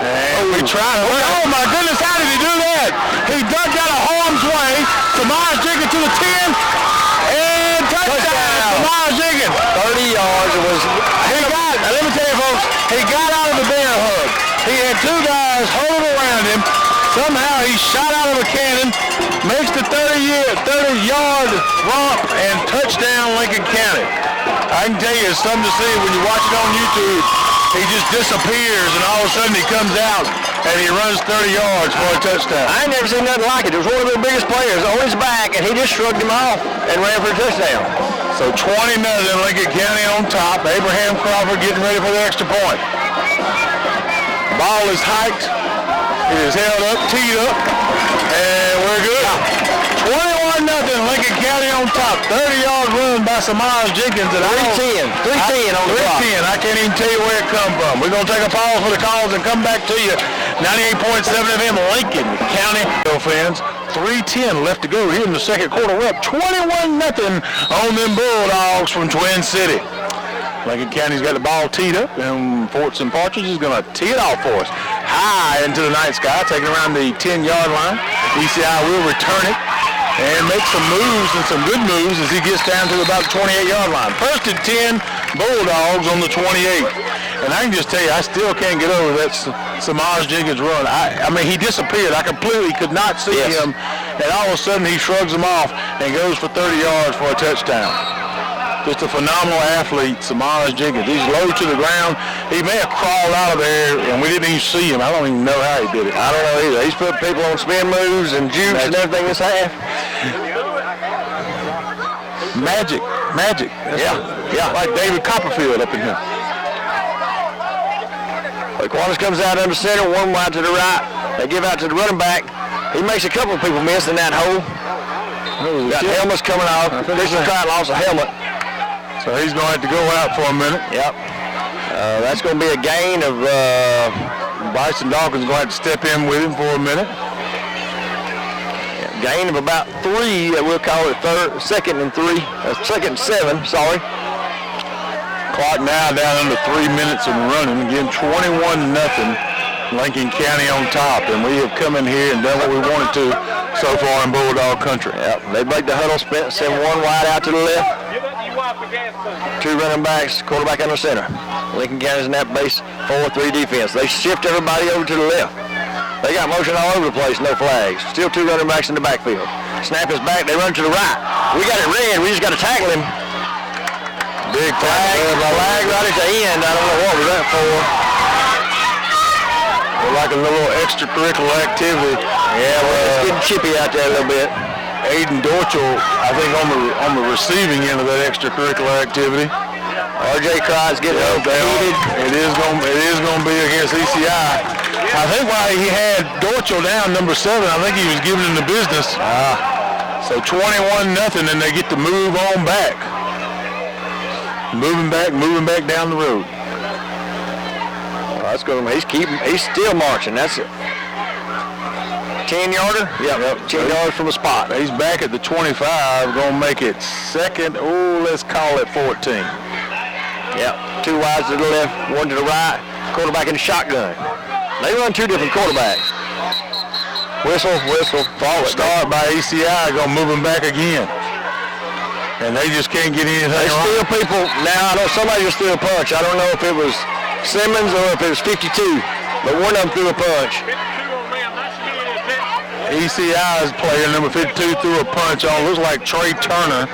And we try to, oh my goodness, how did he do that? He ducked out of harm's way. Samaj Jenkins to the 10, and touchdown, Samaj Jenkins. 30 yards. It was. Let me tell you folks, he got out of the bear hug. He had 2 guys holding around him. Somehow he shot out of a cannon, makes the 30-yard romp, and touchdown Lincoln County. I can tell you it's something to see when you watch it on YouTube. He just disappears, and all of a sudden he comes out, and he runs 30 yards for a touchdown. I ain't never seen nothing like it. It was one of their biggest players on his back, and he just shrugged him off and ran for a touchdown. So 20-0, Lincoln County on top. Abraham Crawford getting ready for the extra point. Ball is hiked. It is held up, teed up, and we're good. 21-0, Lincoln County on top. 30-yard run by Samaj Jenkins. 310 on the clock. 310. I can't even tell you where it come from. We're going to take a pause for the calls and come back to you. 98.7 FM, Lincoln County fans. 3:10 left to go here in the second quarter. We're up 21-0 on them Bulldogs from Twin City. Lincoln County's got the ball teed up, and Forts and Partridge is going to tee it off for us. High into the night sky, taking around the 10-yard line. ECI will return it and make some moves, and some good moves as he gets down to about the 28-yard line. 1st and 10, Bulldogs on the 28. And I can just tell you, I still can't get over that Samaj Jenkins run. I mean, he disappeared. I completely could not see him, and all of a sudden he shrugs him off and goes for 30 yards for a touchdown. Just a phenomenal athlete, Samaj Jenkins. He's low to the ground. He may have crawled out of there, and we didn't even see him. I don't even know how he did it. I don't know either. He's put people on spin moves and jukes and everything this half. Magic. Yeah. Like David Copperfield up in here. Quantas comes out under center, one wide to the right. They give out to the running back. He makes a couple of people miss in that hole. Got helmets coming off. Christian Trott lost a helmet. So he's going to have to go out for a minute. Yep. That's going to be a gain of... Bryson Dawkins going to have to step in with him for a minute. Gain of about 3. We'll call it 2nd and 3. 2nd and 7, sorry. Clock now down under 3 minutes and running. Again, 21-0. Lincoln County on top. And we have come in here and done what we wanted to so far in Bulldog country. Yep. They break the huddle, send one wide out to the left. 2 running backs, quarterback under center. Lincoln County's in that base 4-3 defense. They shift everybody over to the left. They got motion all over the place, no flags. Still 2 running backs in the backfield. Snap is back, they run to the right. We got it red, we just got to tackle him. Big flag right at the end. I don't know what was that for. Like a little extracurricular activity. Yeah, well, it's getting chippy out there a little bit. Aiden Dorchel, I think, on the receiving end of that extracurricular activity. R.J. Crowd's getting heated. It is going to be against ECI. I think while he had Dorchel down, number 7, I think he was giving him the business. So 21-0, and they get to move on back. Moving back down the road. That's good. He's still marching. That's it. 10-yarder? Yep. 10 yards from the spot. He's back at the 25. Going to make it 2nd. Oh, let's call it 14. Yep. 2 wides to the left, 1 to the right. Quarterback in the shotgun. They run 2 different quarterbacks. Whistle, forward. Start by ECI, gonna move them back again. And they just can't get anything They right. steal people. Now, I know somebody just threw a punch. I don't know if it was Simmons or if it was 52, but one of them threw a punch. ECI's player, number 52, threw a punch on, looks like Trey Turner.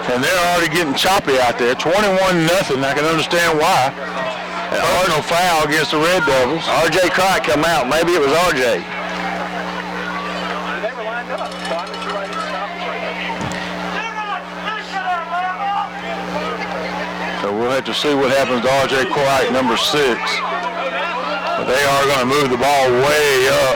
And they're already getting choppy out there. 21-0. I can understand why. No foul against the Red Devils. R.J. Cricht come out. Maybe it was R.J. So we'll have to see what happens to R.J. Cricht, number 6. But they are going to move the ball way up.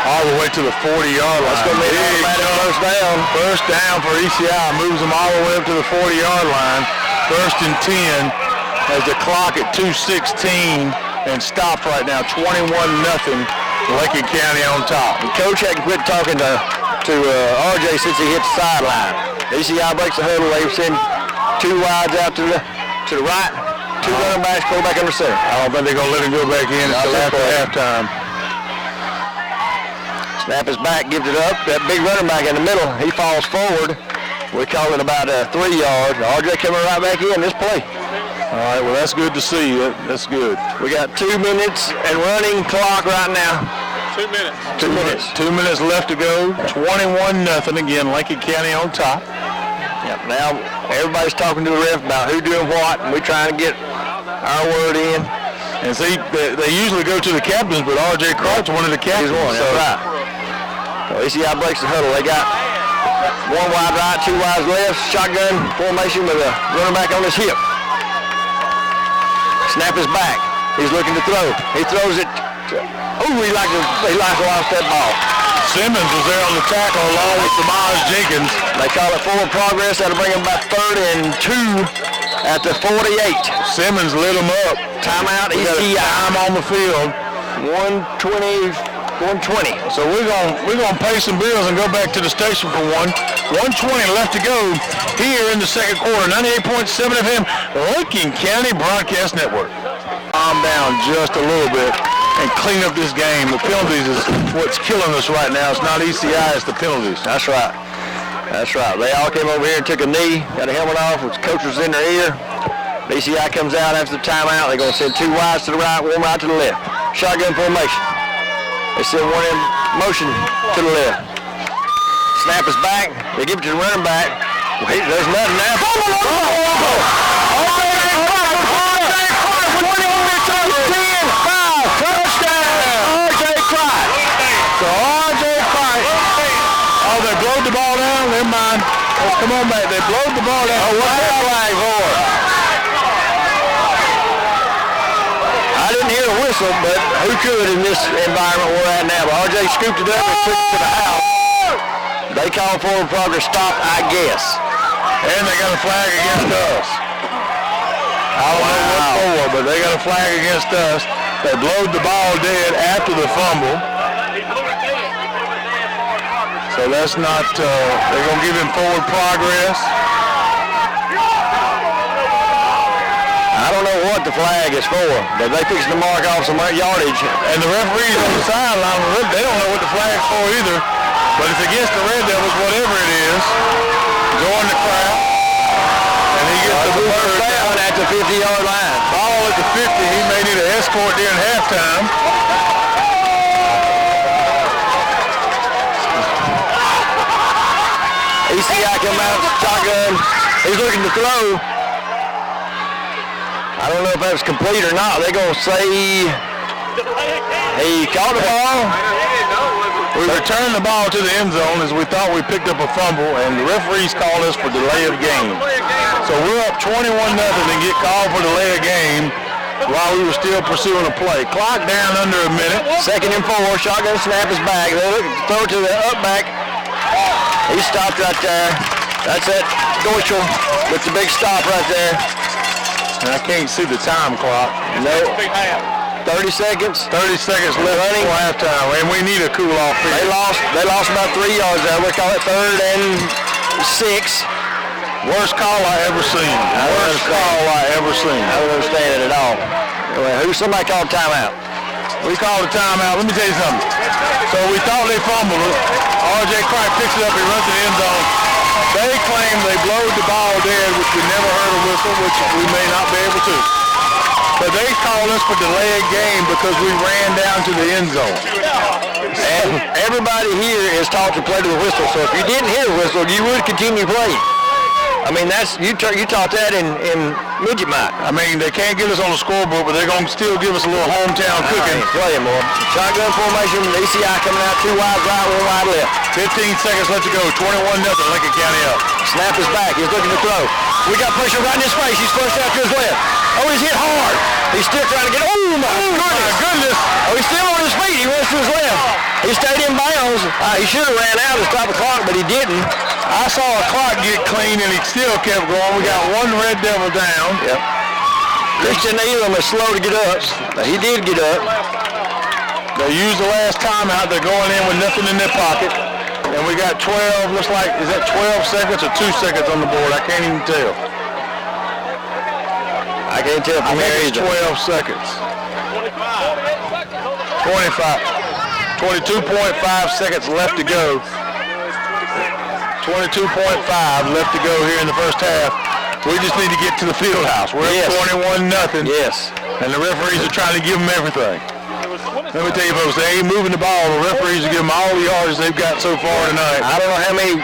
All the way to the 40-yard line. That's going to be an automatic first down. First down for ECI. Moves them all the way up to the 40-yard line. First and 10 as the clock at 2:16 and stopped right now. 21-0. Lincoln County on top. The coach had to quit talking to R.J. since he hit the sideline. ECI breaks the huddle. They send 2 wides out to the right. 2 running backs, go back under center. I don't think they're going to let him go back in until after halftime. Snap is back, gives it up. That big running back in the middle, he falls forward. We call it about 3 yards. RJ coming right back in this play. All right, well, that's good to see. That's good. We got 2 minutes and running clock right now. 2 minutes. 2 minutes. 2 minutes left to go. 21-0 again. Lincoln County on top. Yep. Now everybody's talking to the ref about who doing what, and we're trying to get our word in. And see, they usually go to the captains, but R.J. Cright's one of the captains. He's one. So. That's right. So ECI breaks the huddle. They got 1 wide right, 2 wides left, shotgun formation with a running back on his hip. Snap is back. He's looking to throw. He throws it. He lost that ball. Simmons was there on the tackle along with Samaj Jenkins. They call it forward progress. That'll bring him back 3rd and 2 at the 48. Simmons lit him up. Timeout, ECI. Time on the field. 120. So we're gonna pay some bills and go back to the station for 1:20 left to go here in the second quarter. 98.7 FM, Lincoln County Broadcast Network. Calm down just a little bit and clean up this game. The penalties is what's killing us right now. It's not ECI, it's the penalties. That's right. That's right. They all came over here and took a knee, got a helmet off, with coach was in their ear. ECI comes out after the timeout. They're going to send 2 wides to the right, 1 wide to the left. Shotgun formation. They send 1 in motion to the left. Snap is back. They give it to the running back. Wait, there's nothing now. They blowed the ball down. Never mind. Come on back. They blowed the ball down. What's that flag for? I didn't hear a whistle, but who could in this environment we're at now? But RJ scooped it up and took it to the house. They called forward progress stop, I guess. And they got a flag against us. I don't know what for, but they got a flag against us. They blowed the ball dead after the fumble. So that's not, they're going to give him forward progress. I don't know what the flag is for, but they fixing to mark off some yardage. And the referees on the sideline, they don't know what the flag's for either. But it's against the Red Devils, whatever it is. Going the crowd. And he gets the first down at the 50-yard line. Ball at the 50. He may need an escort during halftime. ECI come out, shotgun. He's looking to throw. I don't know if that was complete or not. They're going to say he caught the ball. We returned the ball to the end zone as we thought we picked up a fumble, and the referees called us for delay of game. So we're up 21-0 and get called for delay of game while we were still pursuing a play. Clock down under a minute. 2nd and 4. Shotgun snap is back. They look to throw to the up back. He stopped right there. That's it. Deutschel with the big stop right there. And I can't see the time clock. No. 30 seconds. 30 seconds left running for halftime, and we need a cool-off period. They lost about 3 yards there. We call it 3rd and 6. Worst call I ever seen. Worst call I ever seen. I don't understand it at all. Somebody called timeout. We called a timeout. Let me tell you something. So we thought they fumbled it. R.J. Cripe picks it up. He runs to the end zone. They claim they blowed the ball dead, which we never heard a whistle, which we may not be able to. But they called us for delayed game because we ran down to the end zone. And everybody here is taught to play to the whistle, so if you didn't hear the whistle, you would continue playing. I mean, that's you taught that in midget mic. I mean, they can't get us on the scoreboard, but they're going to still give us a little hometown cooking. Playing more. Shotgun formation, the ECI coming out, 2 wide right, 1 wide left. 15 seconds left to go, 21-0, Lincoln County up. Snap is back, he's looking to throw. We got pressure right in his face, he's flushed out to his left. Oh, he's hit hard. He's still trying to get, oh my goodness. Oh, he's still on his feet, he runs to his left. He stayed in bounds. He should have ran out to stop the clock, but he didn't. I saw a clock get clean and he still kept going. We got one Red Devil down. Yep. Christian Elam is slow to get up. He did get up. They used the last timeout. They're going in with nothing in their pocket. And we got 12, looks like, is that 12 seconds or 2 seconds on the board? I can't even tell. I can't tell from here either. 12 seconds. 22.5 seconds left to go. 22.5 left to go here in the first half. We just need to get to the field house. We're at 21-0. Yes. And the referees are trying to give them everything. Let me tell you folks, they ain't moving the ball. The referees are giving them all the yards they've got so far tonight. I don't know how many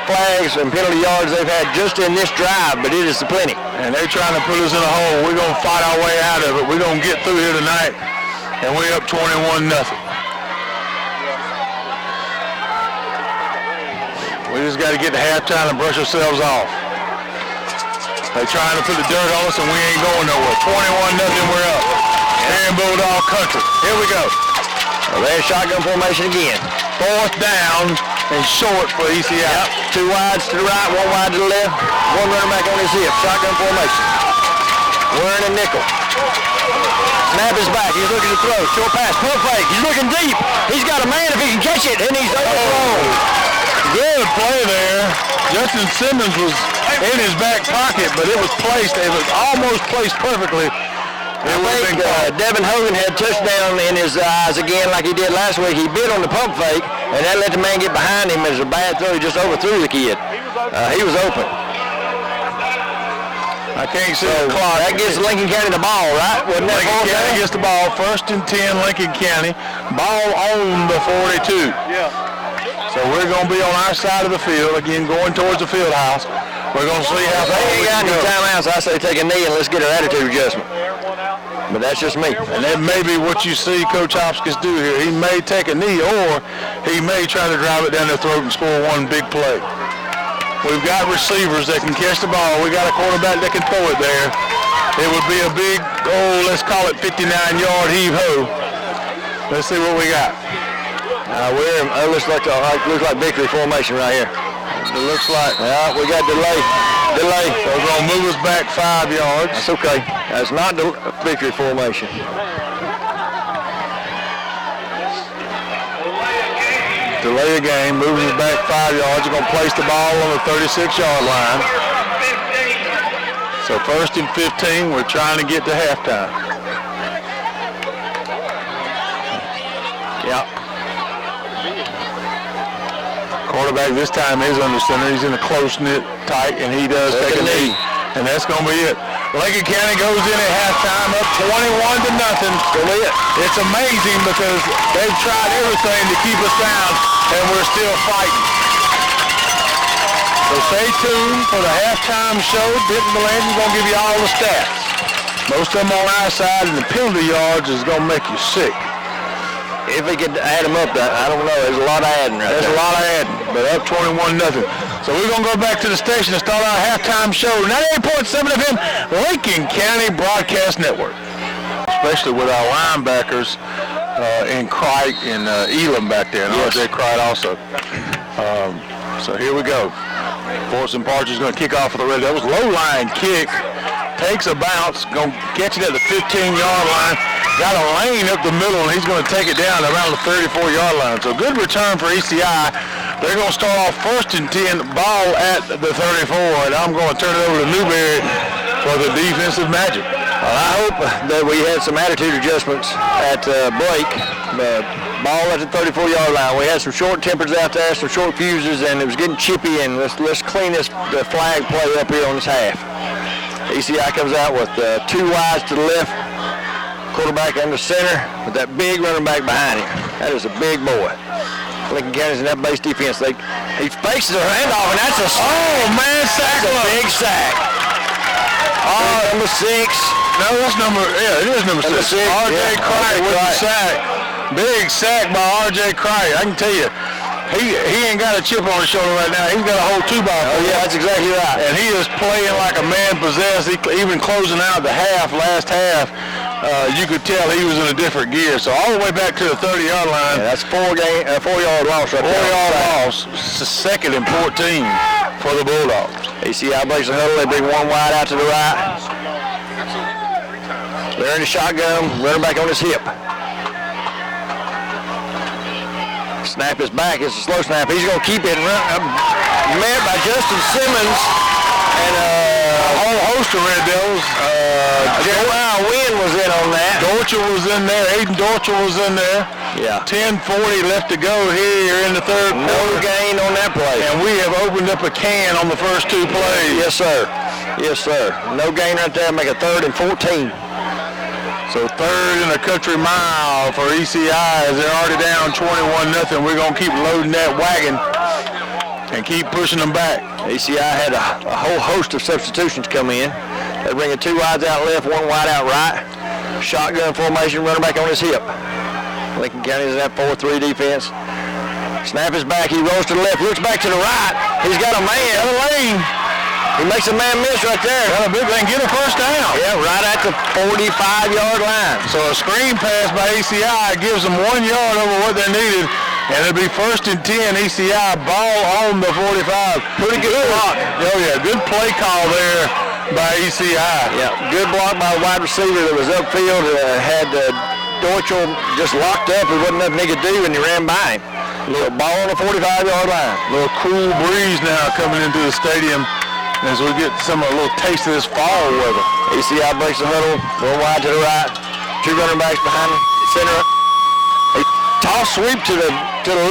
flags and penalty yards they've had just in this drive, but it is plenty. And they're trying to put us in a hole. We're going to fight our way out of it. We're going to get through here tonight, and we're up 21-0. We just got to get to halftime and brush ourselves off. They're trying to put the dirt on us, and we ain't going nowhere. 21-0, we're up. And Bulldog country. Here we go. Well, there's shotgun formation again. 4th down and short for ECI. Yep. 2 wides to the right, 1 wide to the left. 1 runner back on his hip. Shotgun formation. We're in a nickel. Snap is back. He's looking to throw. Short pass. Pump fake. He's looking deep. He's got a man if he can catch it, and he's overthrown. Good play there. Justin Simmons was in his back pocket, but it was placed. It was almost placed perfectly. I think Devin Hogan had touchdown in his eyes again like he did last week. He bit on the pump fake, and that let the man get behind him. It was a bad throw. He just overthrew the kid. He was open. I can't see the clock. That gives Lincoln County the ball, right? Wasn't that Lincoln County gets the ball. 1st and 10, Lincoln County. Ball on the 42. Yeah. So we're going to be on our side of the field, again, going towards the field house. We're going to see how they ain't got any timeouts. I say take a knee and let's get our attitude adjustment. But that's just me. And that may be what you see Coach Hopkins do here. He may take a knee, or he may try to drive it down their throat and score one big play. We've got receivers that can catch the ball. We got a quarterback that can throw it there. It would be a big, let's call it 59-yard heave-ho. Let's see what we got. Looks like victory formation right here. It looks like. Yeah, we got delay. So we're going to move us back 5 yards. That's okay. That's not the victory formation. Delay a game, moves us back 5 yards. We're going to place the ball on the 36-yard line. So 1st and 15, we're trying to get to halftime. Yeah. Quarterback this time is under center. He's in a close-knit tight, and he does take a knee. And that's going to be it. Lincoln County goes in at halftime up 21-0. It's amazing because they've tried everything to keep us down, and we're still fighting. So stay tuned for the halftime show. Denton Melange's going to give you all the stats. Most of them on our side, and the penalty yards is going to make you sick. If we could add them up, I don't know. There's a lot of adding right there. There's a lot of adding, but up 21-0. So we're going to go back to the station and start our halftime show. 98.7 FM, Lincoln County Broadcast Network. Especially with our linebackers in Crite and Elam back there, and R.J. Crite also. So here we go. Forrest Partridge is going to kick off for the Red Devils. Low line kick. Takes a bounce. Going to catch it at the 15-yard line. Got a lane up the middle, and he's going to take it down around the 34-yard line. So good return for ECI. They're going to start off 1st and 10, ball at the 34, and I'm going to turn it over to Newberry for the defensive magic. Well, I hope that we had some attitude adjustments at break. The ball at the 34-yard line. We had some short tempers out there, some short fuses, and it was getting chippy. And let's clean the flag play up here on this half. ECI comes out with 2 wides to the left, quarterback under center with that big running back behind him. That is a big boy. Lincoln County's in that base defense. He faces a handoff, and that's a sack. That's a big sack. Number 6. No, that's it is number 6. R.J. Crichton with the sack. Big sack by R.J. Crichton. I can tell you, he ain't got a chip on his shoulder right now. He's got a whole 2x4. Oh, yeah, that's exactly right. And he is playing like a man possessed. Even closing out the last half, you could tell he was in a different gear. So all the way back to the 30-yard line. Yeah, that's 4-yard loss right there. 4-yard loss. It's 2nd and 14 for the Bulldogs. ECI breaks the huddle. They bring 1 wide out to the right. They're in the shotgun. Running back on his hip. Snap is back. It's a slow snap. He's going to keep it. Met by Justin Simmons and a whole host of Red Devils. Jeremiah Wynn was in on that. Dorchel was in there. Aiden Dorchel was in there. Yeah. 10:40 left to go here in the third quarter. No gain on that play. And we have opened up a can on the first 2 plays. Yes, sir. Yes, sir. No gain right there. Make a 3rd and 14. So 3rd and a country mile for ECI as they're already down 21-0. We're going to keep loading that wagon and keep pushing them back. ECI had a whole host of substitutions come in. They bring 2 wides out left, 1 wide out right. Shotgun formation, running back on his hip. Lincoln County is in that 4-3 defense. Snap is back. He rolls to the left, looks back to the right. He's got a man. Got a lane. He makes a man miss right there. Got a big thing. Get a first down. Yeah, right at the 45-yard line. So a screen pass by ECI gives them 1 yard over what they needed. And it'll be 1st and 10. ECI ball on the 45. Pretty good block. Oh, yeah. Good play call there by ECI. Yeah, good block by the wide receiver that was upfield. Had Dorchel just locked up. There wasn't nothing he could do, and he ran by him. Little ball on the 45-yard line. Little cool breeze now coming into the stadium as we get a little taste of this fall weather. ECI breaks the huddle, 1 wide to the right, 2 running backs behind him, center. A toss sweep to the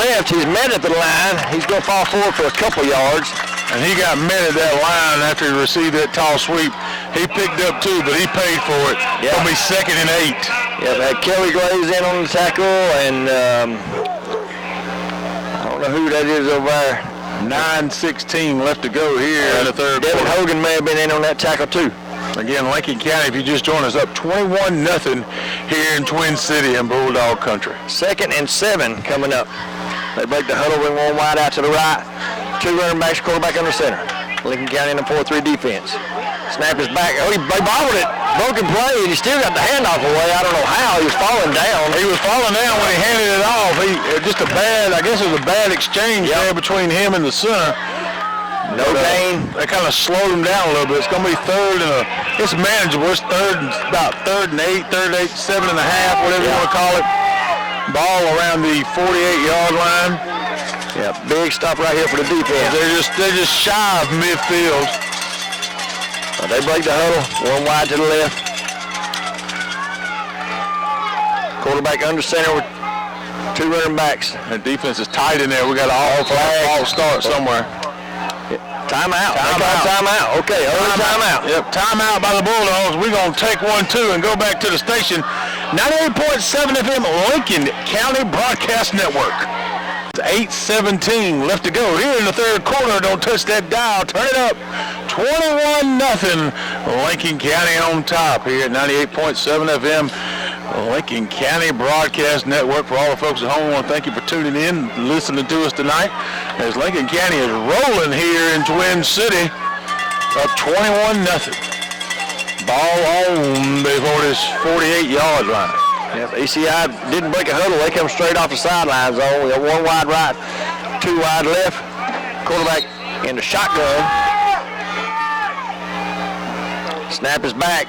left. He's met at the line. He's going to fall forward for a couple yards. And he got met at that line after he received that tall sweep. He picked up 2, but he paid for it. Yeah. It'll be 2nd and 8. Yeah, had Kelly Glaze in on the tackle, and I don't know who that is over there. 9:16 left to go here in the third Devin quarter. Hogan may have been in on that tackle too. Again, Lincoln County, if you just joined us, up 21-0 here in Twin City in Bulldog Country. 2nd and 7 coming up. They break the huddle, bring 1 wide out to the right. 2 running backs, quarterback under center. Lincoln County in the 4-3 defense. Snap is back. Oh, they bobbled it. Broken play, and he still got the handoff away. I don't know how. He was falling down. He was falling down when he handed it off. I guess it was a bad exchange there between him and the center. No gain. They kind of slowed him down a little bit. It's going to be 3rd and it's manageable. It's about 3rd and 8, 7.5, whatever you want to call it. Ball around the 48-yard line. Yeah, big stop right here for the defense. They're just shy of midfield. They break the huddle, 1 wide to the left. Quarterback under center with 2 running backs. The defense is tight in there. We got an all start somewhere. Timeout. Timeout. Okay, timeout. Yep, timeout by the Bulldogs. We're going to take 1, 2, and go back to the station. 98.7 FM Lincoln County Broadcast Network. 8:17 left to go here in the third quarter. Don't touch that dial. Turn it up. 21-0. Lincoln County on top here at 98.7 FM. Lincoln County Broadcast Network. For all the folks at home, I want to thank you for tuning in, listening to us tonight as Lincoln County is rolling here in Twin City. Up 21-0. Ball on before this 48-yard line. Yep, ECI didn't break a huddle. They come straight off the sideline zone. We got 1 wide right, 2 wide left. Quarterback in the shotgun. Snap is back.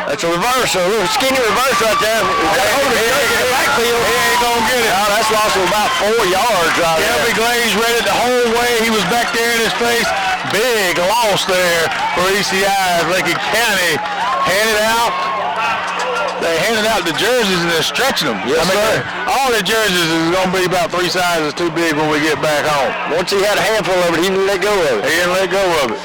That's a reverse, a little skinny reverse right there. Backfield. He ain't going to get it. Oh, that's lost him about 4 yards right there. Kelby Glaze read it the whole way. He was back there in his face. Big loss there for ECI. Lincoln County handed out They're handing out the jerseys and they're stretching them. Yes, sir. All the jerseys is going to be about 3 sizes too big when we get back home. Once he had a handful of it, he didn't let go of it. He didn't let go of it.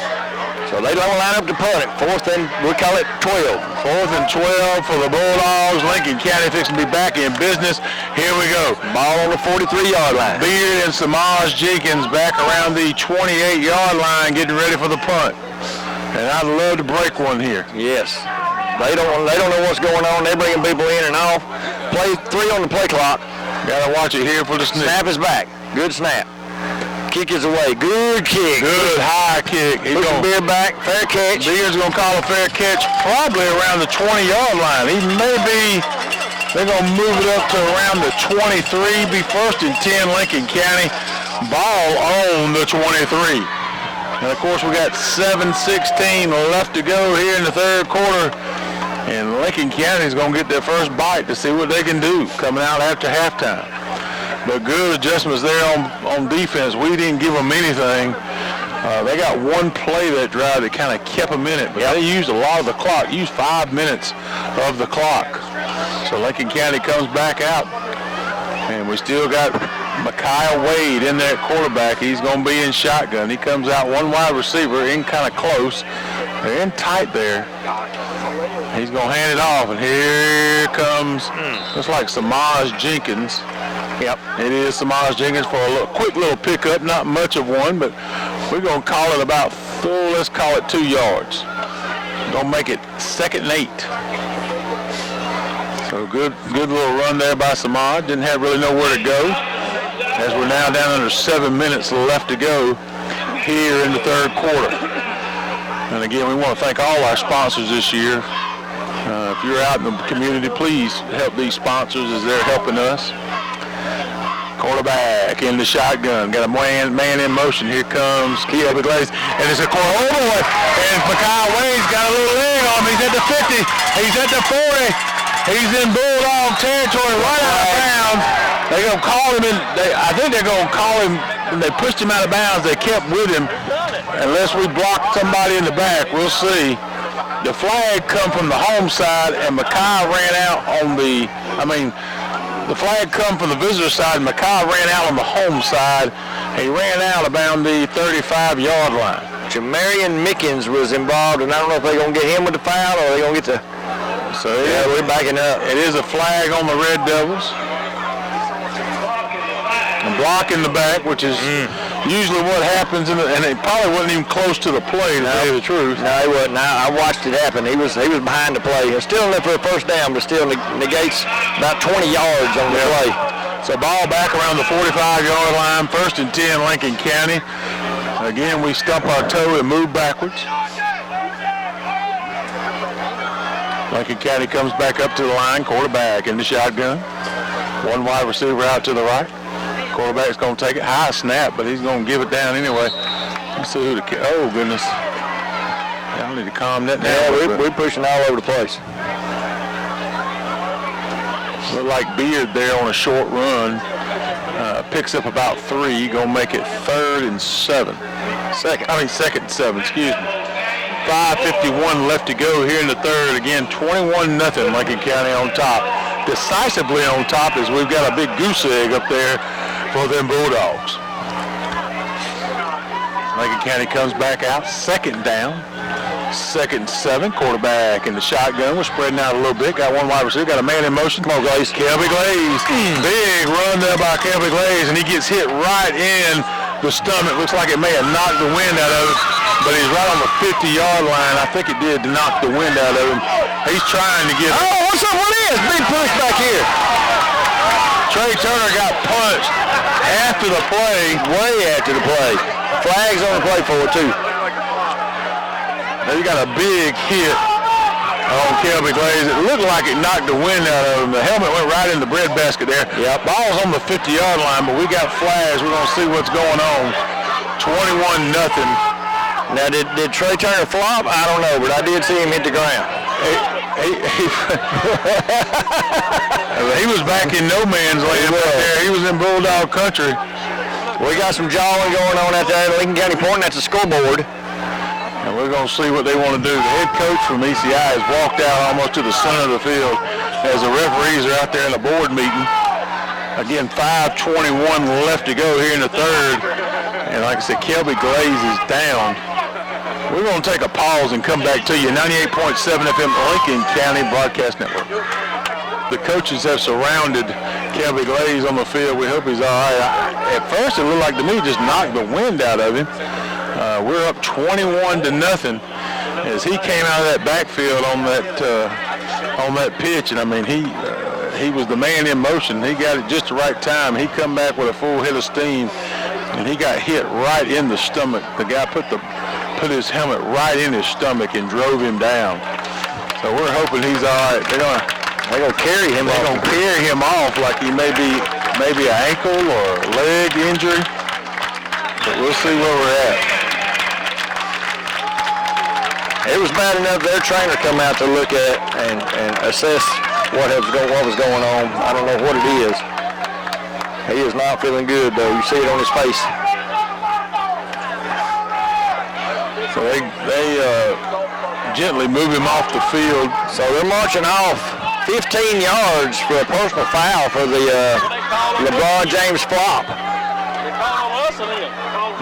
So they don't line up to punt it. 4th and, we call it 12. 4th and 12 for the Bulldogs. Lincoln County fixing to be back in business. Here we go. Ball on the 43-yard line. Beard and Samaj Jenkins back around the 28-yard line getting ready for the punt. And I'd love to break one here. Yes. They don't know what's going on. They're bringing people in and off. Play 3 on the play clock. Got to watch it here for the snap. Snap is back. Good snap. Kick is away. Good kick. Good high kick. He's going Beard back. Fair catch. Beard's going to call a fair catch probably around the 20-yard line. He may be, they're going to move it up to around the 23, be 1st and 10 Lincoln County. Ball on the 23. And of course we got 7:16 left to go here in the 3rd quarter. And Lincoln County is going to get their first bite to see what they can do coming out after halftime. But good adjustments there on defense. We didn't give them anything. They got one play that drive that kind of kept them in it, but they used a lot of the clock, used 5 minutes of the clock. So Lincoln County comes back out, and we still got Micaiah Wade in there at quarterback. He's going to be in shotgun. He comes out one wide receiver in kind of close. They're in tight there. He's going to hand it off, and here comes, looks like Samaj Jenkins. Yep, it is Samaj Jenkins for a quick little pickup, not much of one, but we're going to call it about, let's call it 2 yards. Going to make it 2nd and 8. So good little run there by Samaj. Didn't have really know where to go, as we're now down under 7 minutes left to go here in the 3rd quarter. And again, we want to thank all our sponsors this year. If you're out in the community, please help these sponsors as they're helping us. Quarterback in the shotgun. Got a man in motion. Here comes Keobi Glaze. And it's a corner. Oh, boy. And Micaiah Wade's got a little leg on him. He's at the 50. He's at the 40. He's in Bulldog territory right out of bounds. They're going to call him in. I think they're going to call him. When they pushed him out of bounds, they kept with him. Unless we block somebody in the back, we'll see. The flag come from the home side, and Micaiah ran out on the flag come from the visitor side, and Micaiah ran out on the home side. He ran out about the 35-yard line. Jamarian Mickens was involved, and I don't know if they're going to get him with the foul or they're going to get the... So, yeah, we're backing up. It is a flag on the Red Devils. And block in the back, which is usually what happens, and it probably wasn't even close to the play, to tell you the truth. No, he wasn't. I watched it happen. He was behind the play. It's still enough for a first down, but still negates about 20 yards on the play. So ball back around the 45-yard line, 1st and 10 Lincoln County. Again, we stump our toe and move backwards. Lincoln County comes back up to the line, quarterback in the shotgun. One wide receiver out to the right. Quarterback's going to take it. High snap, but he's going to give it down anyway. Let's see who the kid. Oh, goodness. Y'all need to calm that down. Yeah, we're pushing all over the place. Look like Beard there on a short run. Picks up about 3. Going to make it 3rd and 7. 2nd and 7, excuse me. 5:51 left to go here in the 3rd. Again, 21-0 Lincoln County on top. Decisively on top as we've got a big goose egg up there for them Bulldogs. Lincoln County comes back out, 2nd down, 2nd and 7. Quarterback in the shotgun. We're spreading out a little bit. Got one wide receiver. Got a man in motion. Come on, Glaze. Kelby Glaze. Big run there by Kelby Glaze, and he gets hit right in the stomach. Looks like it may have knocked the wind out of him, but he's right on the 50-yard line. I think it did knock the wind out of him. He's trying to get... Oh, what's up? What is? Big push back here. Trey Turner got punched after the play, way after the play. Flags on the play for it, too. Now you got a big hit on Kelby Glaze. It looked like it knocked the wind out of him. The helmet went right in the breadbasket there. Yep. Ball's on the 50-yard line, but we got flags. We're going to see what's going on. 21-0. Now, did Trey Turner flop? I don't know, but I did see him hit the ground. He was back in no man's land right there. He was in Bulldog country. We got some jawing going on out there at Lincoln County Point. That's a scoreboard. And we're going to see what they want to do. The head coach from ECI has walked out almost to the center of the field as the referees are out there in a board meeting. Again, 5:21 left to go here in the third. And like I said, Kelby Glaze is down. We're going to take a pause and come back to you. 98.7 FM Lincoln County Broadcast Network. The coaches have surrounded Kelby Glaze on the field. We hope he's all right. At first, it looked like to me just knocked the wind out of him. We're up 21-0 as he came out of that backfield on that pitch. And I mean, he was the man in motion. He got it just the right time. He come back with a full head of steam, and he got hit right in the stomach. The guy put his helmet right in his stomach and drove him down. So we're hoping he's all right. They're gonna carry him. They're gonna carry him off like he may be an ankle or a leg injury. But we'll see where we're at. It was bad enough their trainer come out to look at and assess what was going on. I don't know what it is. He is not feeling good though. You see it on his face. So they gently move him off the field. So they're marching off 15 yards for a personal foul for the LeBron James flop. They call on us or them?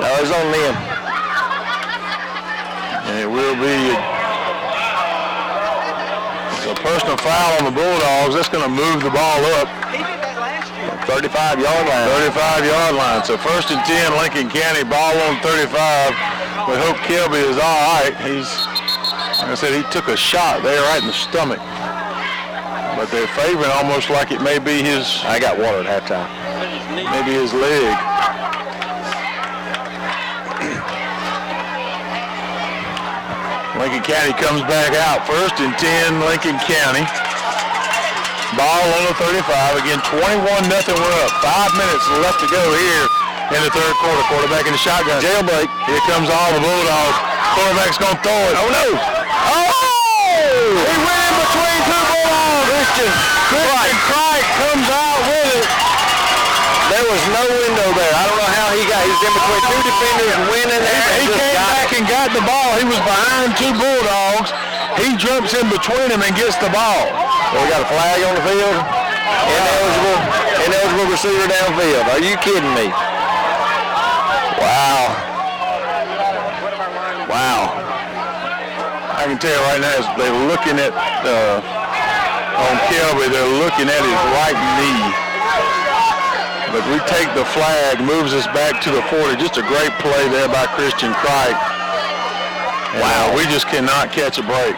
No, it's on them. And it will be a personal foul on the Bulldogs. That's going to move the ball up. He did that last year. 35-yard line. 35-yard line. So 1st and 10, Lincoln County, ball on 35. We hope Kelby is all right. Like I said, he took a shot there right in the stomach. But they're favoring almost like it may be his. I got water at halftime. Maybe his leg. Lincoln County comes back out. 1st and 10, Lincoln County. Ball on the 35. Again, 21-0. We're up. 5 minutes left to go here in the third quarter. Quarterback in the shotgun. Jailbreak. Here comes all the Bulldogs. Quarterback's going to throw it. Oh, no. Oh! He went in between two Bulldogs. Christian Crick comes out with it. There was no window there. I don't know how he was in between two defenders and went in there. He came back and got the ball. He was behind two Bulldogs. He jumps in between them and gets the ball. Well, we got a flag on the field. Ineligible receiver downfield. Are you kidding me? Wow. I can tell you right now, as they're looking at on Kelby, they're looking at his right knee. But we take the flag, moves us back to the 40. Just a great play there by Christian Crick. Wow, we just cannot catch a break.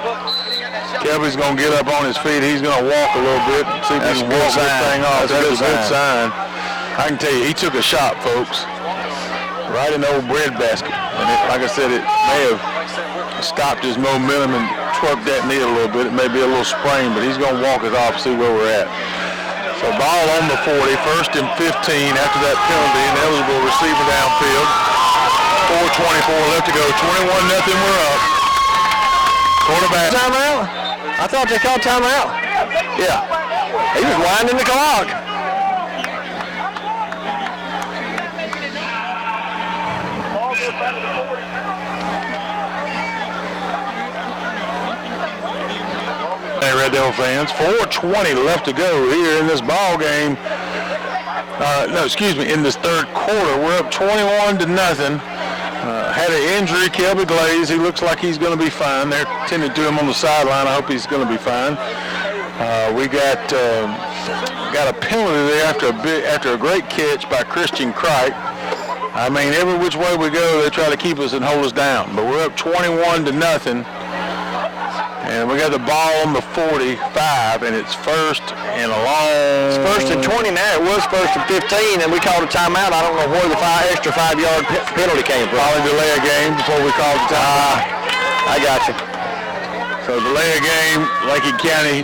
Kelby's going to get up on his feet. He's going to walk a little bit, see if he can walk this thing off. That's a good sign. I can tell you, he took a shot, folks, right in the old bread basket. And like I said, it may have stopped his momentum and twerked that knee a little bit. It may be a little sprain, but he's going to walk it off, see where we're at. So ball on the 40, 1st and 15 after that penalty, an eligible receiver downfield. 4:24 left to go, 21-0, we're up. Quarterback. Timeout? I thought they called timeout. Yeah. He was winding the clock. Hey, Red Devil fans, 4:20 left to go here in this ball game. In this third quarter. We're up 21-0. Had an injury, Kelby Glaze. He looks like he's going to be fine. They're tending to him on the sideline. I hope he's going to be fine. We got a penalty there after a great catch by Christian Crick. I mean, every which way we go, they try to keep us and hold us down. But we're up 21-0. And we got the ball on the 45, and it's 1st and a long. It's 1st and 20 now. It was 1st and 15, and we called a timeout. I don't know where the extra 5-yard penalty came from. Probably delay a game before we called the timeout. I got you. So delay a game, Lincoln County,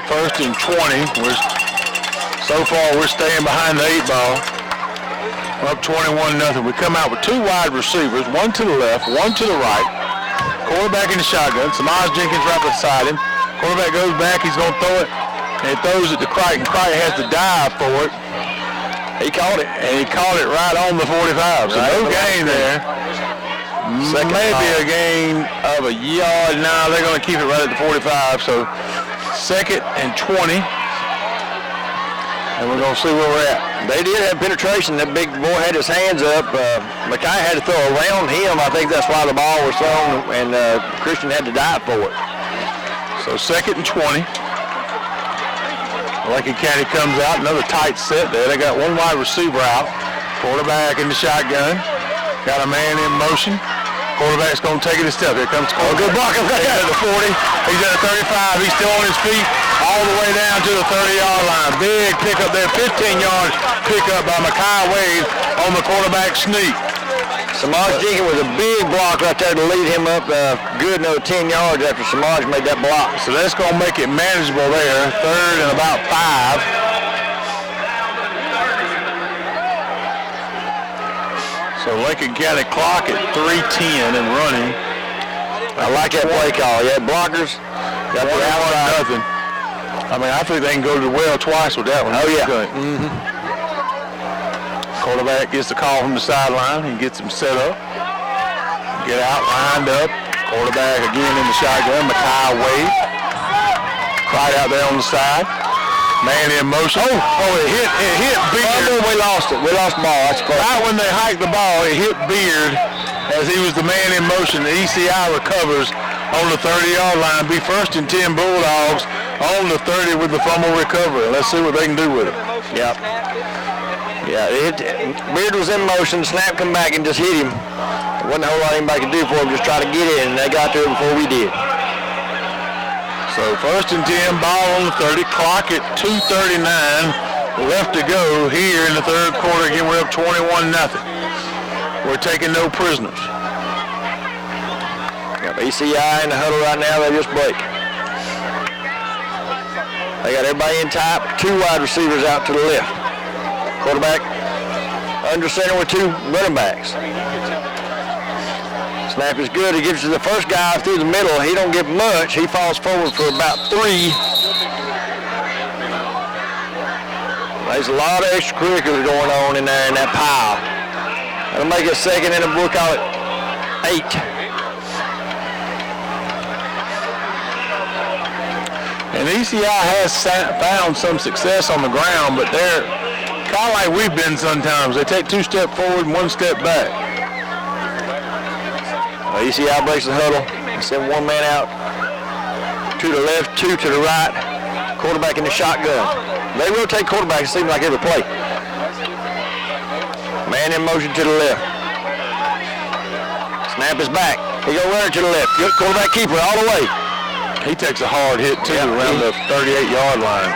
1st and 20. So far, we're staying behind the 8-ball. We're up 21-0. We come out with two wide receivers, one to the left, one to the right. Quarterback in the shotgun. Samaj Jenkins right beside him. Quarterback goes back. He's going to throw it. And he throws it to Crick. And Crick has to dive for it. He caught it. And he caught it right on the 45. So no gain there. Second maybe ball. a gain of a yard. Now they're going to keep it right at the 45. So 2nd and 20. And we're going to see where we're at. They did have penetration. That big boy had his hands up. Mackay had to throw around him. I think that's why the ball was thrown, and Christian had to dive for it. So 2nd and 20. Lincoln County comes out. Another tight set there. They got one wide receiver out. Quarterback in the shotgun. Got a man in motion. Quarterback's going to take it a step. Here comes Cole. Good block. He's at the 40. He's at the 35. He's still on his feet all the way down to the 30-yard line. Big pickup there. 15-yard pickup by Mackay Wade on the quarterback sneak. Samaj Jenkins was a big block right there to lead him up good another 10 yards after Samaj made that block. So that's going to make it manageable there. 3rd and about 5. So Lincoln County clock at 3:10 and running. I like that play call. Yeah, blockers. Got the outside. Nothing. I mean, I think they can go to the well twice with that one. Oh, yeah. Good. Quarterback gets the call from the sideline. He gets him set up. Get out, lined up. Quarterback again in the shotgun. Mackay Wade. Right out there on the side. Man in motion. It hit Beard. We lost it. We lost the ball. That's close. Right when they hiked the ball, it hit Beard as he was the man in motion. The ECI recovers on the 30-yard line. Be 1st and 10 Bulldogs on the 30 with the fumble recovery. Let's see what they can do with it. Yep. Yeah, Beard was in motion. Snap come back and just hit him. There wasn't a whole lot anybody could do for him. Just try to get it, and they got to it before we did. So 1st and 10, ball on the 30, clock at 2:39 left to go here in the 3rd quarter. Again, we're up 21-0. We're taking no prisoners. Got the ECI in the huddle right now. They just break. They got everybody in tight. 2 wide receivers out to the left. Quarterback under center with 2 running backs. Snap is good. He gives it to the first guy through the middle. He don't get much. He falls forward for about 3. There's a lot of extracurriculars going on in there in that pile. That'll make it 2nd, and we'll call it 8. And ECI has found some success on the ground, but they're kind of like we've been sometimes. They take 2 steps forward and 1 step back. ECI breaks the huddle. Send 1 man out to the left, 2 to the right. Quarterback in the shotgun. They rotate quarterback, it seems like every play. Man in motion to the left. Snap is back. He go running to the left. Good quarterback keeper all the way. He takes a hard hit too around the 38-yard line.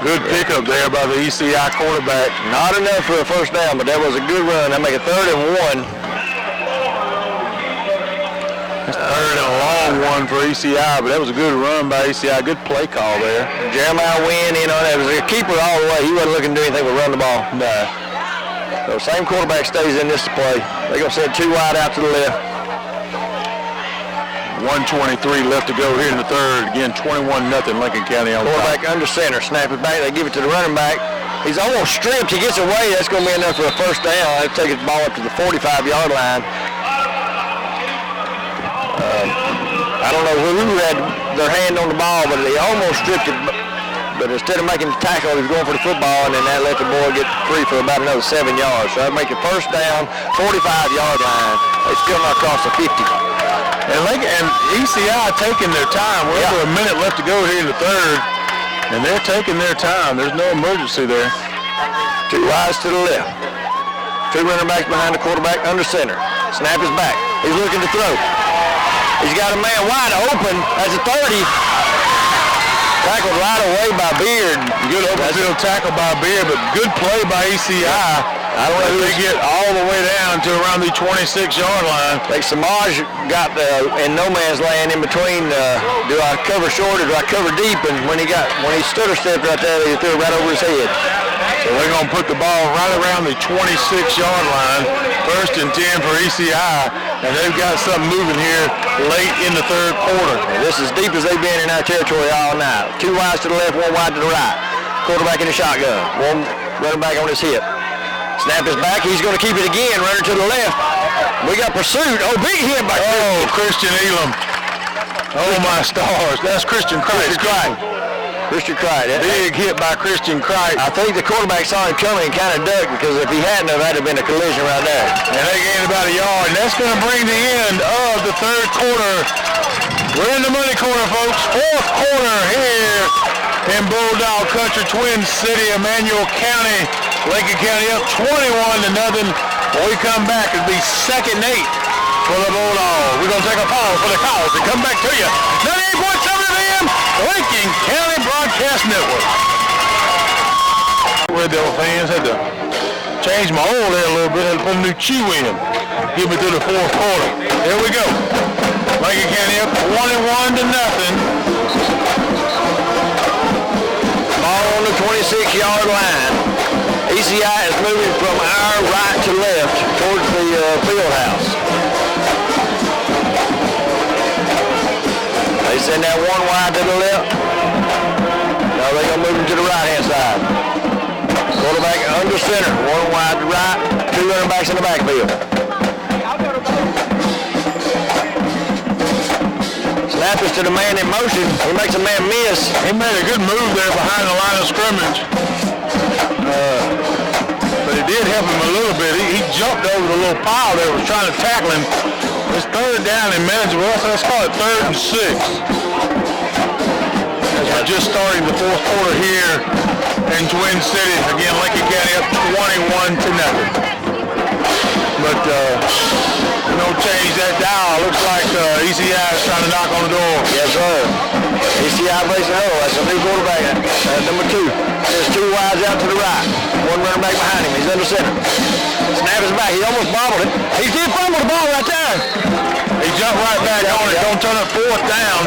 Good pickup there by the ECI quarterback. Not enough for a first down, but that was a good run. They make it 3rd and 1. That's 3rd and a long one for ECI, but that was a good run by ECI. Good play call there. Jeremiah Wynn in on it. It was a keeper all the way. He wasn't looking to do anything but run the ball. No. So same quarterback stays in this play. They're going to send 2 wide out to the left. 1:23 left to go here in the 3rd. Again, 21-0 Lincoln County on Quarterback under center. Snap it back. They give it to the running back. He's almost stripped. He gets away. That's going to be enough for a first down. They take his ball up to the 45-yard line. I don't know who had their hand on the ball, but they almost stripped it. But instead of making the tackle, he was going for the football, and then that let the boy get free for about another 7 yards. So that make it first down, 45-yard line. They still not across the 50. And ECI taking their time. We're over a minute left to go here in the 3rd, and they're taking their time. There's no emergency there. 2 wides to the left. 2 running backs behind the quarterback under center. Snap is back. He's looking to throw. He's got a man wide open. That's a 30. Tackled right away by Beard. Good open field tackle by Beard, but good play by ECI. I don't know if they get all the way down to around the 26-yard line. I think Samaj got in no man's land in between. Do I cover short or do I cover deep? And when he stood or stepped right there, he threw it right over his head. So they're going to put the ball right around the 26-yard line. 1st and 10 for ECI, and they've got something moving here late in the 3rd quarter. And this is as deep as they've been in our territory all night. 2 wides to the left, 1 wide to the right. Quarterback in the shotgun. 1 running back on his hip. Snap is back. He's going to keep it again. Runner to the left. We got pursuit. Oh, big hit by Christian Elam. Oh, my stars. That's Christian Christ. Christian Cricht. Big hit by Christian Cricht. I think the quarterback saw him coming and kind of ducked, because if he hadn't, that'd have been a collision right there. And they gained about a yard. And that's going to bring the end of the third quarter. We're in the money corner, folks. Fourth quarter here in Bulldog Country, Twin City, Emmanuel County. Lincoln County up 21-0. When we come back, it'll be 2nd and 8 for the Bulldogs. We're going to take a pause for the calls and come back to you. 98.7 FM, Lincoln County Broadcast Network. Red Devil fans had to change my oil there a little bit, had to put a new chew in. Get me through the fourth quarter. Here we go. Lincoln County up 21-0. Ball on the 26-yard line. ECI is moving from our right to left towards the field house. They send that one wide to the left. Now they're going to move him to the right-hand side. Quarterback under center. One wide to right. 2 running backs in the backfield. Snap is to the man in motion. He makes a man miss. He made a good move there behind the line of scrimmage. But it did help him a little bit. He jumped over the little pile there, was trying to tackle him. It's 3rd down and manageable. Let's call it 3rd and 6. As we're just starting the fourth quarter here in Twin City. Again, Lincoln County up 21-0. But we're going to change that dial. Looks like ECI is trying to knock on the door. Yes, sir. ECI Basin Huddle. That's a new quarterback. Number 2. There's 2 wides out to the right. 1 running back behind him. He's under center. Snap is back. He almost bobbled it. He did fumble the ball right there. He jumped right back on it. Don't turn it 4th down.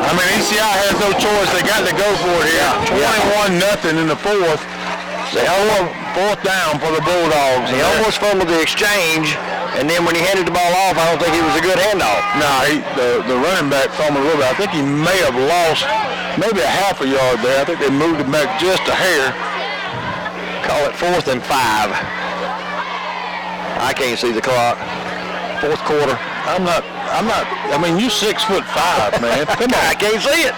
I mean, ECI has no choice. They got to go for it here. 21-0 in the 4th. They almost 4th down for the Bulldogs. He almost fumbled the exchange, and then when he handed the ball off, I don't think he was a good handoff. Nah, the running back fumbled a little bit. I think he may have lost maybe a half a yard there. I think they moved him back just a hair. Call it 4th and 5. I can't see the clock. 4th quarter. I mean, you 6'5", man. Come on. I can't see it.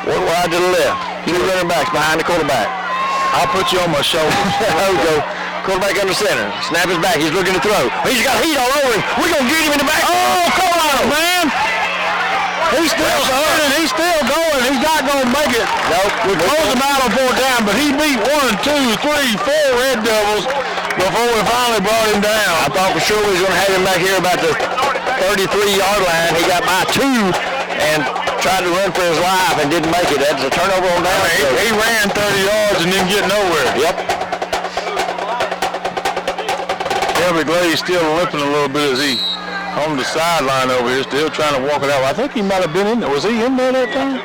1 wide to the left. 2 running backs behind the quarterback. I'll put you on my shoulders. There we go. Quarterback under center. Snap is back. He's looking to throw. He's got heat all over him. We're going to get him in the back. Oh, come on, man. He's still starting. He's still going. He's not going to make it. Nope. We closed him out on 4th down, but he beat 1, 2, 3, 4 Red Devils before we finally brought him down. I thought for sure we was going to have him back here about the 33-yard line. He got by 2 and tried to run for his life and didn't make it. That's a turnover on down. He ran 30 yards and didn't get nowhere. Yep. Shelby Glaze still limping a little bit as he on the sideline over here, still trying to walk it out. I think he might have been in there. Was he in there that time?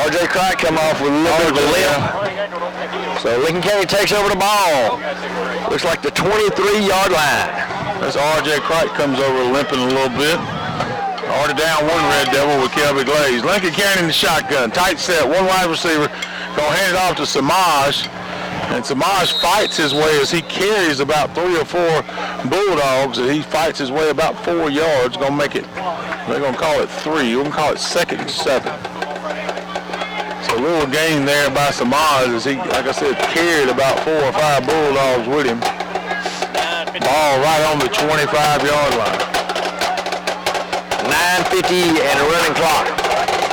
R.J. Cricht come off with a little bit of a limp. So Lincoln County takes over the ball. Looks like the 23-yard line. That's R.J. Cricht comes over limping a little bit. Already down 1 Red Devil with Shelby Glaze. Lincoln County in the shotgun. Tight set. 1 wide receiver. Going to hand it off to Samaj. And Samaj fights his way as he carries about 3 or 4 Bulldogs. And he fights his way about 4 yards. Going to make it, they're going to call it 3. We're going to call it 2nd and 7. So a little gain there by Samaj as he, like I said, carried about 4 or 5 Bulldogs with him. Ball right on the 25-yard line. 9:50 and a running clock.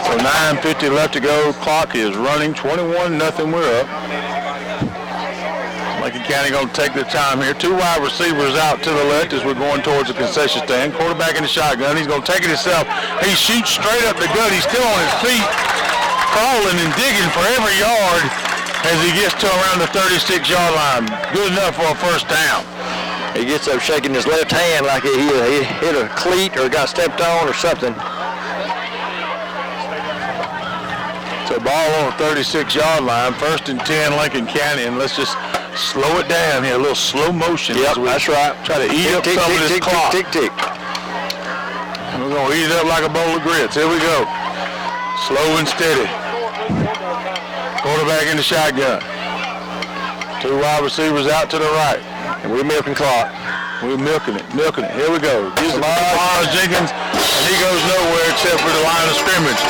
So 9:50 left to go. Clock is running. 21-0. We're up. Lincoln County going to take their time here. 2 wide receivers out to the left as we're going towards the concession stand. Quarterback in the shotgun. He's going to take it himself. He shoots straight up the gut. He's still on his feet, crawling and digging for every yard as he gets to around the 36-yard line. Good enough for a 1st down. He gets up shaking his left hand like he hit a cleat or got stepped on or something. So ball on the 36-yard line, 1st and 10 Lincoln County, and let's just slow it down here, a little slow motion. Yep, that's right. Try to eat up some of this clock. Tick, tick, tick. And we're going to eat it up like a bowl of grits. Here we go. Slow and steady. Quarterback in the shotgun. 2 wide receivers out to the right. And we're milking clock. We're milking it. Here we go. Gives it to Mars Jenkins, and he goes nowhere except for the line of scrimmage.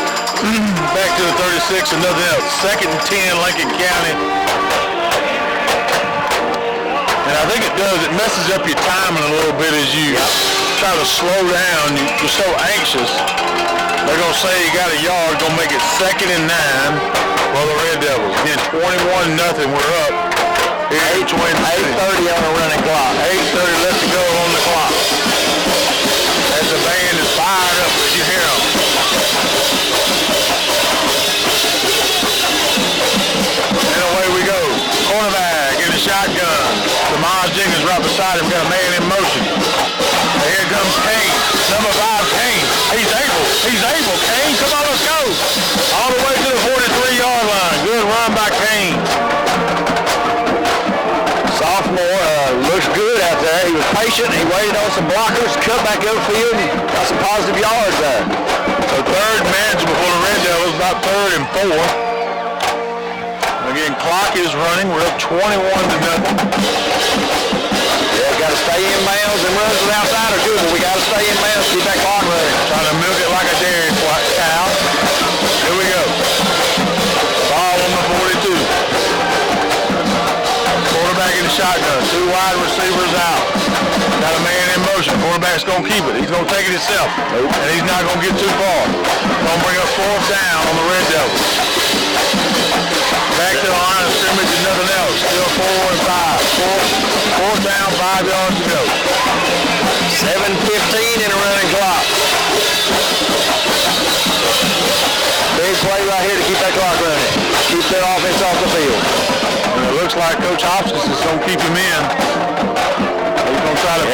Back to the 36 and nothing else. 2nd and 10, Lincoln County. And I think it does. It messes up your timing a little bit as you try to slow down. You're so anxious. They're going to say you got a yard. Going to make it 2nd and 9 for the Red Devils. Again, 21-0. We're up. 8:30 on the running clock. 8:30 left to go on the clock. As the band is fired up, as you hear them. And away we go. Quarterback in the shotgun. Tomas Jenkins right beside him. Got a man in motion. And here comes Kane. Number 5, Kane. He's able. Kane, come on, let's go. All the way to the 43-yard line. Good run by Kane. Sophomore looks good out there. He was patient. He waited on some blockers, cut back upfield, and got some positive yards there. So 3rd manageable for the Red Devils, about 3rd and 4. Again, clock is running. We're up 21-0. Yeah, got to stay in bounds, and runs from outside are good, but we got to stay in bounds to keep that clock running. Trying to milk it like a dairy cow. Here we go. Ball on the 42. Quarterback in the shotgun. 2 wide receivers out. Got a man in motion. Quarterback's going to keep it. He's going to take it himself. And he's not going to get too far. Going to bring up 4th down on the Red Devils. Back to the line of scrimmage and nothing else. Still 4 and 5. 4th down, 5 yards to go. 7:15 in the running clock. Big play right here to keep that clock running. Keep their offense off the field. And it looks like Coach Hopkins is going to keep him in. He's going to try to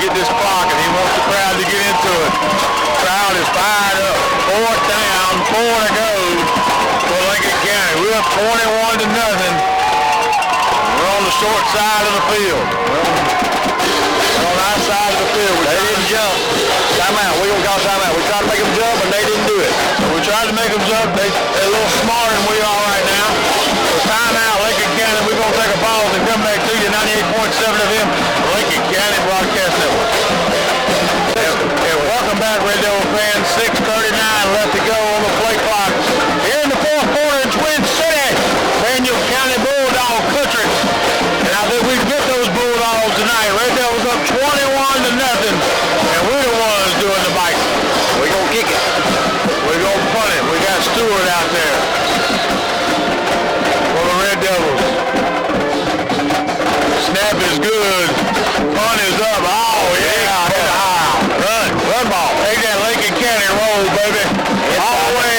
get this clock, and he wants the crowd to get into it. Crowd is fired up. 4th down, 4 to go for Lincoln County. We're up 21-0. We're on the short side of the field. We're on our side of the field. They didn't jump. Timeout. We're going to call timeout. We tried to make them jump, and they didn't do it. So we tried to make them jump. They're a little smarter than we are right now. So timeout, Lincoln County. We're going to take a pause and come back to you. 98.7 FM, Lincoln County Broadcast Network. And welcome back, Red Devil fans. 6:39 left to go on the play clock. Here in the 4th quarter in Twin City, Daniel County Bulldog country. And I think we can get those Bulldogs tonight. Red Devils up 21-0, and we're the ones doing the biting. We're going to kick it. We're going to punt it. We got Stewart out there for the Red Devils. Snap is good. Punt is up. Oh, yeah. Run ball. Take that Lincoln County roll, baby. All the way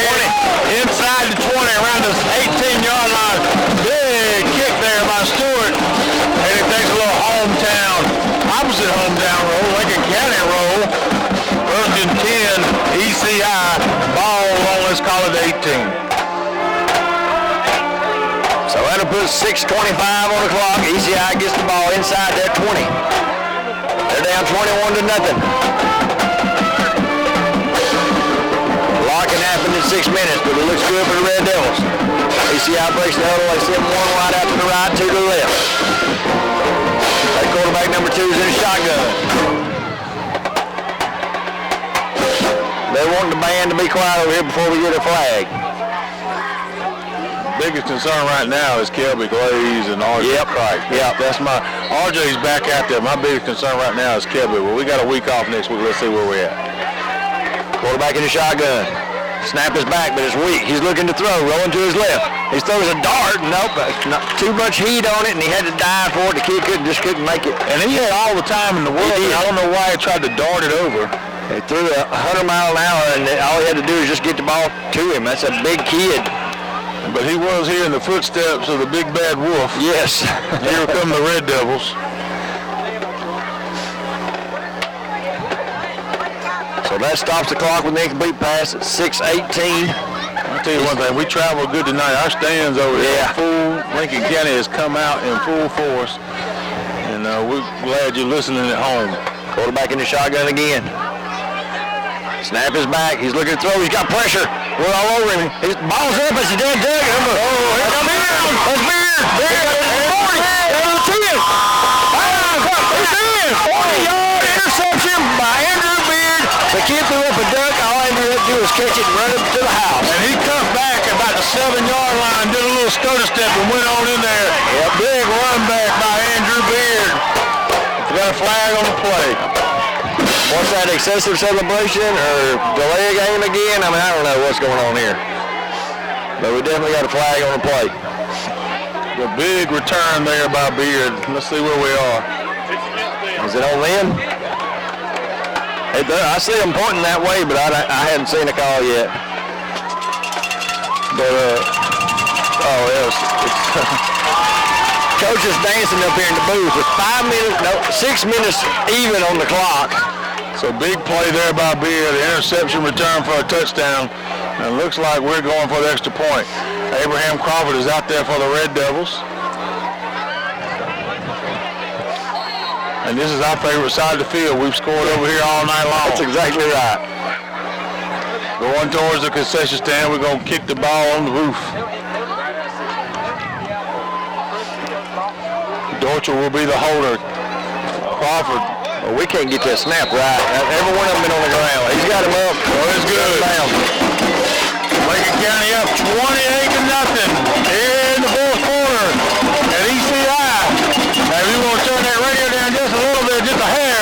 inside the 20, around the 18-yard line. Big kick there by Stewart. And it takes a little opposite hometown roll, Lincoln County roll. 1st and 10, ECI. Ball on, let's call it 18. So that'll put 6:25 on the clock. ECI gets the ball inside their 20. They're down 21-0. Lock can happen in 6 minutes, but it looks good for the Red Devils. ECI breaks the huddle. They send 1 wide out to the right, 2 to the left. That quarterback number 2 is in a shotgun. They want the band to be quiet over here before we get a flag. Biggest concern right now is Kelby Glaze and RJ Pike. Yep. That's my RJ's back out there. My biggest concern right now is Kelby. Well, we got a week off next week. Let's see where we're at. Quarterback in the shotgun. Snap is back, but it's weak. He's looking to throw, rolling to his left. He throws a dart. Nope, not too much heat on it, and he had to dive for it. The kid couldn't make it. And he had all the time in the world. I don't know why he tried to dart it over. He threw 100 miles an hour, and all he had to do is just get the ball to him. That's a big kid. But he was here in the footsteps of the big bad wolf. Yes. Here come the Red Devils. So that stops the clock with an incomplete pass at 6:18. I'll tell you one thing, we traveled good tonight. Our stands over here, Lincoln County has come out in full force. And we're glad you're listening at home. Quarterback in the shotgun again. Snap is back. He's looking to throw. He's got pressure. We're all over him. His ball's up. It's a dead dug. Here comes Beard. That's Beard. Beard. 40. 10. catch it and run it to the house. And he cut back about the 7-yard line, did a little stutter step and went on in there. Yep. Big run back by Andrew Beard. Got a flag on the play. What's that, excessive celebration or delay a game again? I mean, I don't know what's going on here. But we definitely got a flag on the play. A big return there by Beard. Let's see where we are. Is it on them? I see them pointing that way, but I hadn't seen a call yet. But, it's Coach is dancing up here in the booth with 6 minutes even on the clock. So big play there by Beard. The interception return for a touchdown. And it looks like we're going for the extra point. Abraham Crawford is out there for the Red Devils. And this is our favorite side of the field. We've scored over here all night long. That's exactly right. Going towards the concession stand, we're going to kick the ball on the roof. Dorcher will be the holder. Crawford. Well, we can't get that snap right. Every one of them been on the ground. He's got him up. Oh, it's good. Lincoln County up 28-0 here in the fourth quarter at ECI. Now, if you want to turn that radio down just a little bit, just a hair,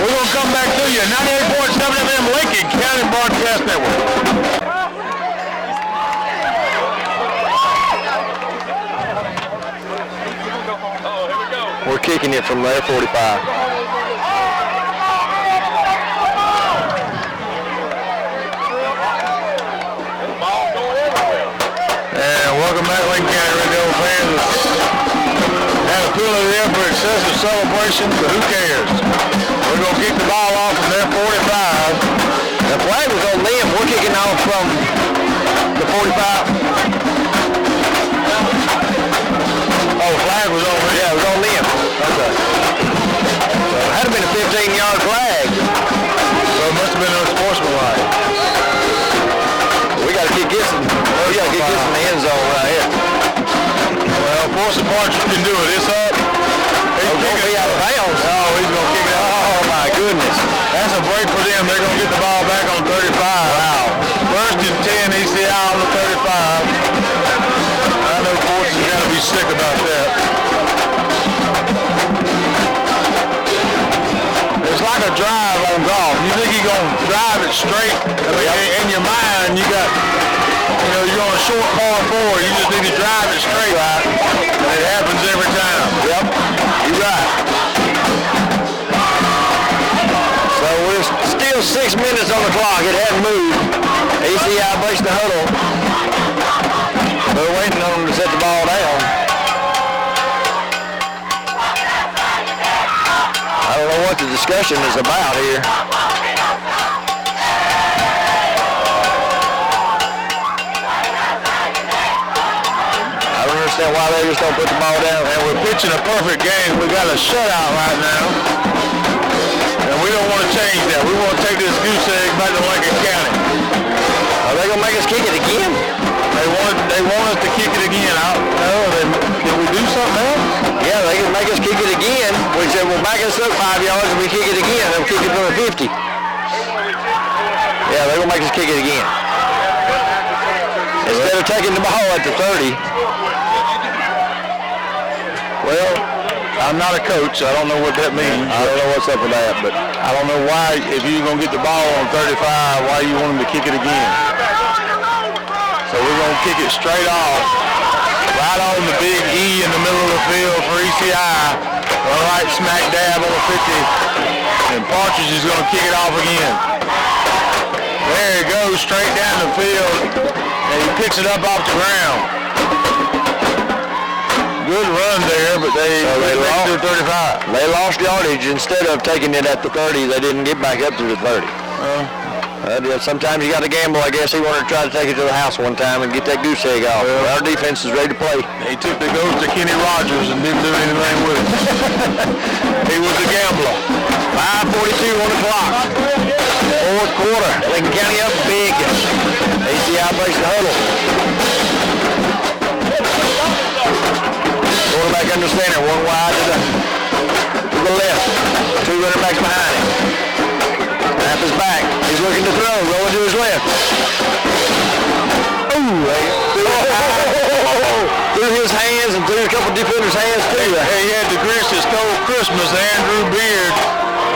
we're going to come back to you. 98.7 FM Lincoln County Broadcast Network. We're kicking it from their 45. Welcome back, Lincoln County Red Devil fans. Had a penalty there for excessive celebration, but who cares? We're going to kick the ball off from their 45. The flag was on them. We're kicking off from the 45. Oh, the flag was on them. Yeah, it was on them. Okay. So it had to have been a 15-yard flag. So it must have been unsportsmanlike. We got to kick this in. Oh, we got to kick this in the end zone right here. Well, Forster Partridge can do it. It's up. He's going to be out of bounds. Oh, he's going to kick it out. Oh, my goodness. That's a break for them. They're going to get the ball back on 35. Wow. First and 10, ECI on the 35. I know Forster's got to be sick about that. It's like a drive on golf. You think you're going to drive it straight. I mean, in your mind, you got, you're on a short par 4. You just need to drive it straight. Right. And it happens every time. Yep. You're right. So we're still 6 minutes on the clock. It hadn't moved. ECI breaks the huddle. They're waiting on them to set the ball down. I don't know what the discussion is about here. I don't understand why they just don't put the ball down. And we're pitching a perfect game. We got a shutout right now. And we don't want to change that. We want to take this goose egg back to Lincoln County. Are they going to make us kick it again? They want us to kick it again. Did we do something else? Yeah, they can make us kick it again. We said, well, back us up 5 yards and we kick it again. They'll kick it from the 50. Yeah, they're going to make us kick it again. Instead of taking the ball at the 30. Well, I'm not a coach. I don't know what that means. I don't know what's up with that, but I don't know why, if you're going to get the ball on 35, why you want them to kick it again. So we're going to kick it straight off. Right on the big E in the middle of the field for ECI. Right smack dab on the 50. And Partridge is going to kick it off again. There he goes, straight down the field. And he picks it up off the ground. Good run there, but they lost to 35. They lost yardage. Instead of taking it at the 30, they didn't get back up to the 30. Sometimes you got to gamble. I guess he wanted to try to take it to the house one time and get that goose egg off. Well, our defense is ready to play. He took the ghost to Kenny Rogers and didn't do anything with it. He was a gambler. 5:42 on the clock. Fourth quarter. Lincoln County up big. ECI breaks the huddle. Quarterback under center. One wide to the left. Two running backs behind him. Snap is back. He's looking to throw. Rolling to his left. couple defenders' hands too. Hey, he had the Grinch that stole Christmas, Andrew Beard,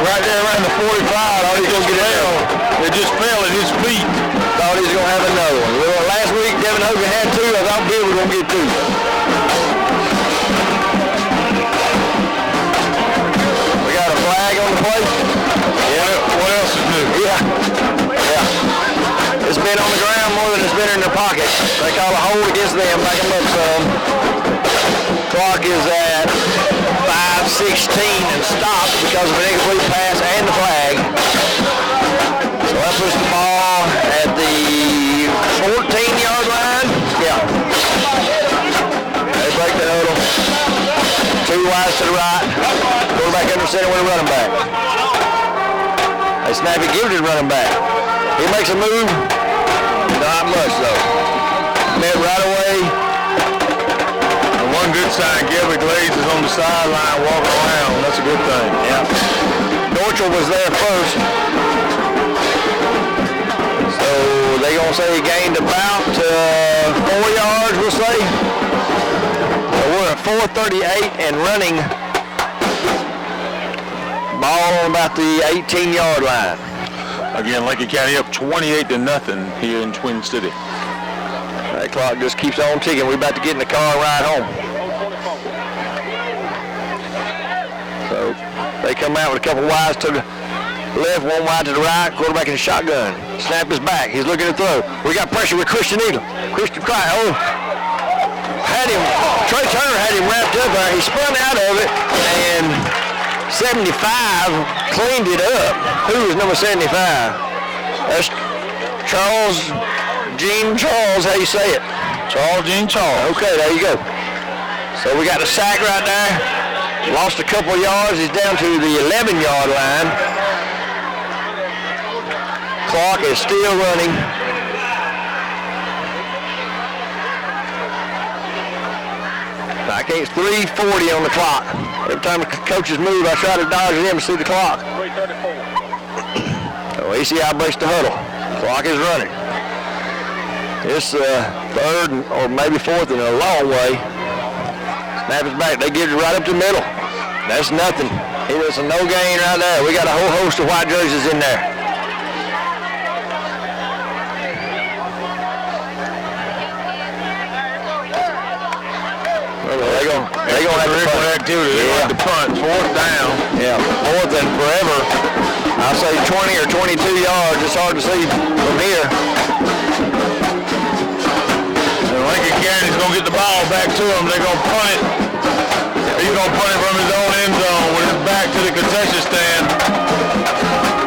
right there around the 45. Thought he was gonna get it. It just fell at his feet. Thought he was gonna have another one. Well, last week Devin Hogan had two. I thought Beard was gonna get two. We got a flag on the plate. Yeah. What else is new? Yeah. It's been on the ground more than it's been in their pocket. They call a hold against them, back them up some. Clock is at 5:16 and stopped because of an incomplete pass and the flag. So that puts the ball at the 14-yard line. Yeah. They break the huddle. Two wides to the right. Quarterback under center with a running back. They snap it, give it to the running back. He makes a move. Not much though. Met right away. And one good sign, Gilbert Glaze is on the sideline walking around. That's a good thing. Yeah. Dorchel was there first. So they gonna say he gained about 4 yards, we'll say. So we're at 4:38 and running. Ball on about the 18-yard line. Again, Lincoln County up 28-0 here in Twin City. That clock just keeps on ticking. We're about to get in the car and ride home. So they come out with a couple wides to the left, one wide to the right. Quarterback in the shotgun. Snap is back. He's looking to throw. We got pressure with Christian Eagle. Christian Cry. Oh, had him. Trey Turner had him wrapped up there. He spun out of it and 75 cleaned it up. Who is number 75? That's Gene Charles, how you say it? Gene Charles. Okay, there you go. So we got the sack right there. Lost a couple of yards. He's down to the 11-yard line. Clock is still running. I can't, it's 3:40 on the clock. Every time the coaches move, I try to dodge them to see the clock. 3:34. So ECI breaks the huddle. Clock is running. It's third or maybe fourth in a long way. Snap is back. They give it right up the middle. That's nothing. It was a no gain right there. We got a whole host of white jerseys in there. They're gonna have to activity. They like to punt. Fourth down. Yeah, fourth and forever. I'll say 20 or 22 yards. It's hard to see from here. And Lincoln County's gonna get the ball back to him. They're gonna punt it. He's gonna punt it from his own end zone with his back to the concession stand.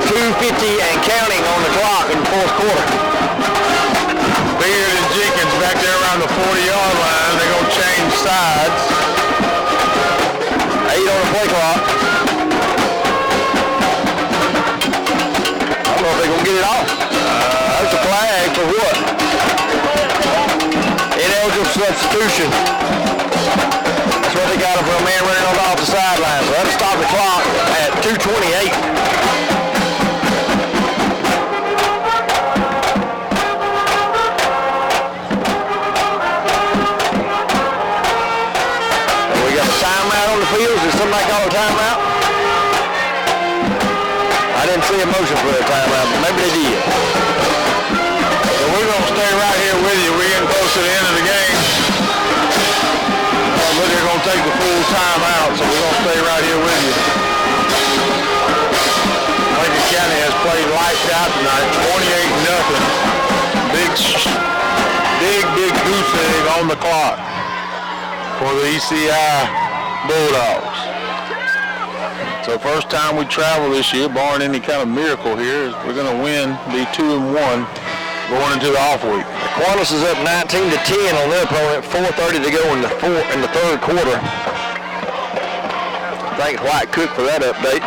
2:50 and counting on the clock in the fourth quarter. Beard and Jenkins back there around the 40-yard line. They're gonna change sides. 8 on the play clock. I don't know if they're going to get it off. That's a flag for what? Ineligible substitution. That's what they got him for, a man running off the sideline. So that'll stop the clock at 2:28. Did somebody call a timeout? I didn't see a motion for a timeout, but maybe they did. So we're going to stay right here with you. We're getting close to the end of the game. But they're going to take the full timeout, so we're going to stay right here with you. Lincoln County has played lights out tonight, 28-0. Big goose egg on the clock for the ECI Bulldogs. So first time we travel this year, barring any kind of miracle here, is we're going to win, be 2-1 going into the off week. Aquinas is up 19-10 on their opponent. 4:30 to go in the third quarter. Thanks White Cook for that update.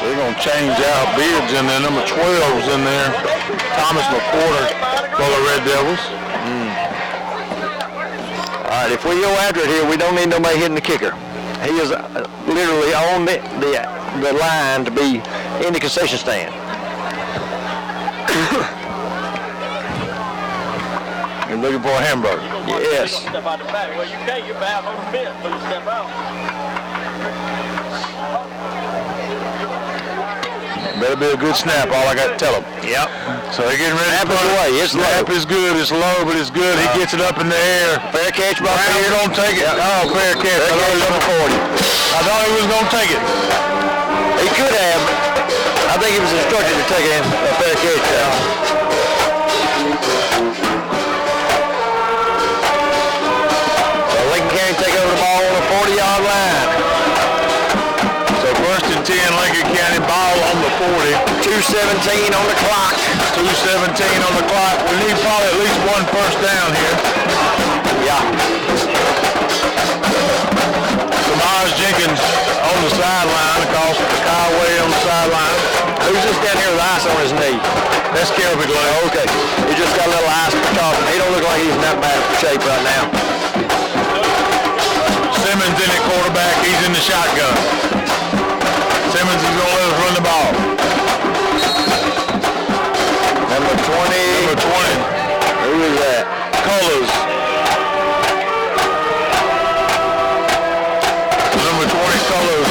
They're going to change out. Beard's in there. Number 12's in there. Thomas McPorter for the Red Devils. All right, if we go after it here, we don't need nobody hitting the kicker. He is literally on the line to be in the concession stand. You're looking for a hamburger. Yes. Step out the back. Well, you can't. You're back on the pit until you step out. Better be a good snap, all I got to tell him. Yep. So they're getting ready Snap to is away. It's snap low. is good. It's low, but it's good. He gets it up in the air. Fair catch by Brown's Fair. going to take it. Oh, fair catch. Fair catch number 40. I thought he was going to take it. He could have. I think he was instructed to take a fair catch down. So Lincoln County take over the ball on the 40-yard line. So first and 10, Lincoln County, ball on the 40. 2:17 on the clock. 2:17 on the clock. We need probably at least one first down here. Yeah. Samaj Jenkins on the sideline, across the Skyway on the sideline. Who's this down here with ice on his knee? That's Kelby Glenn. Oh, okay. He just got a little ice talking. He don't look like he's in that bad shape right now. Simmons in at quarterback. He's in the shotgun. Simmons is going to let us run the ball. Number 20. Number 20. Who is that? Colors. Number 20 Colors.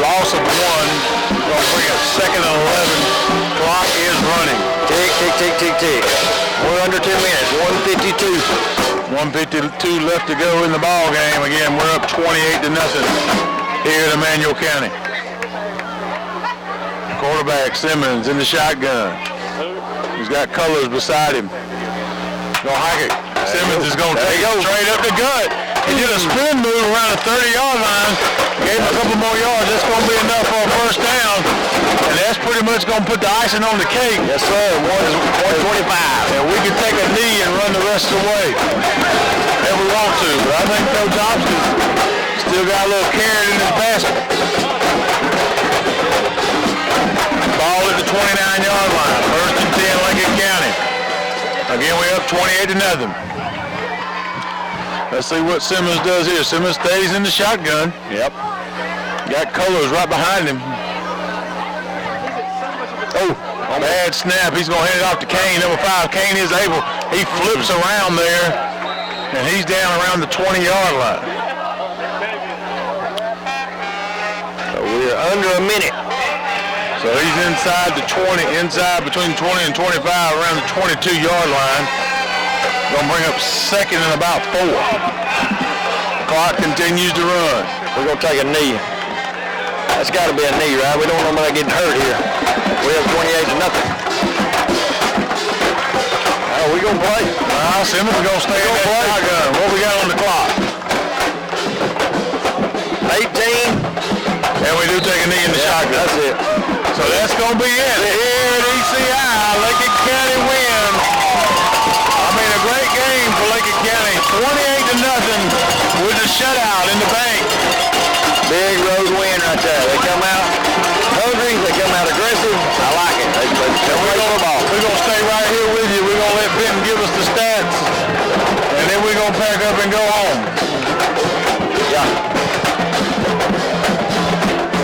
Loss of 1. Going to bring it second and 11. Clock is running. Tick, tick, tick, tick, tick. We're under 2 minutes. 1:52. 1:52 left to go in the ball game. Again, we're up 28-0 here in Emmanuel County. Quarterback Simmons in the shotgun. He's got Colors beside him. Gonna hike it. Simmons is gonna take it straight up the gut. He did a spin move around the 30-yard line. Gave him a couple more yards. That's gonna be enough for a first down. And that's pretty much gonna put the icing on the cake. Yes, sir. 125. And we can take a knee and run the rest of the way if we want to. But I think Coach Hopkins still got a little carrot in his basket. Ball at the 29-yard line. First and 10, Lincoln County. Again, we're up 28-0. Let's see what Simmons does here. Simmons stays in the shotgun. Yep. Got Colors right behind him. Oh, bad snap. He's going to hand it off to Kane. Number 5, Kane is able. He flips around there, and he's down around the 20-yard line. So we're under a minute. So he's inside the 20, inside between 20 and 25, around the 22-yard line. Going to bring up second and about 4. Clock continues to run. We're going to take a knee. That's got to be a knee, right? We don't know about getting hurt here. We have 28-0. Oh, we going to play. Simmons is going to stay in that shotgun. What we got on the clock? 18. And we do take a knee in the shotgun. That's it. So that's going to be it. Here at ECI, Lincoln County wins. I mean, a great game for Lincoln County. 28-0 with a shutout in the bank. Big road win right there. They come out hungry. They come out aggressive. I like it. They play the ball. We're going to stay right here with you. We're going to let Benton give us the stats. And then we're going to pack up and go home. Yeah.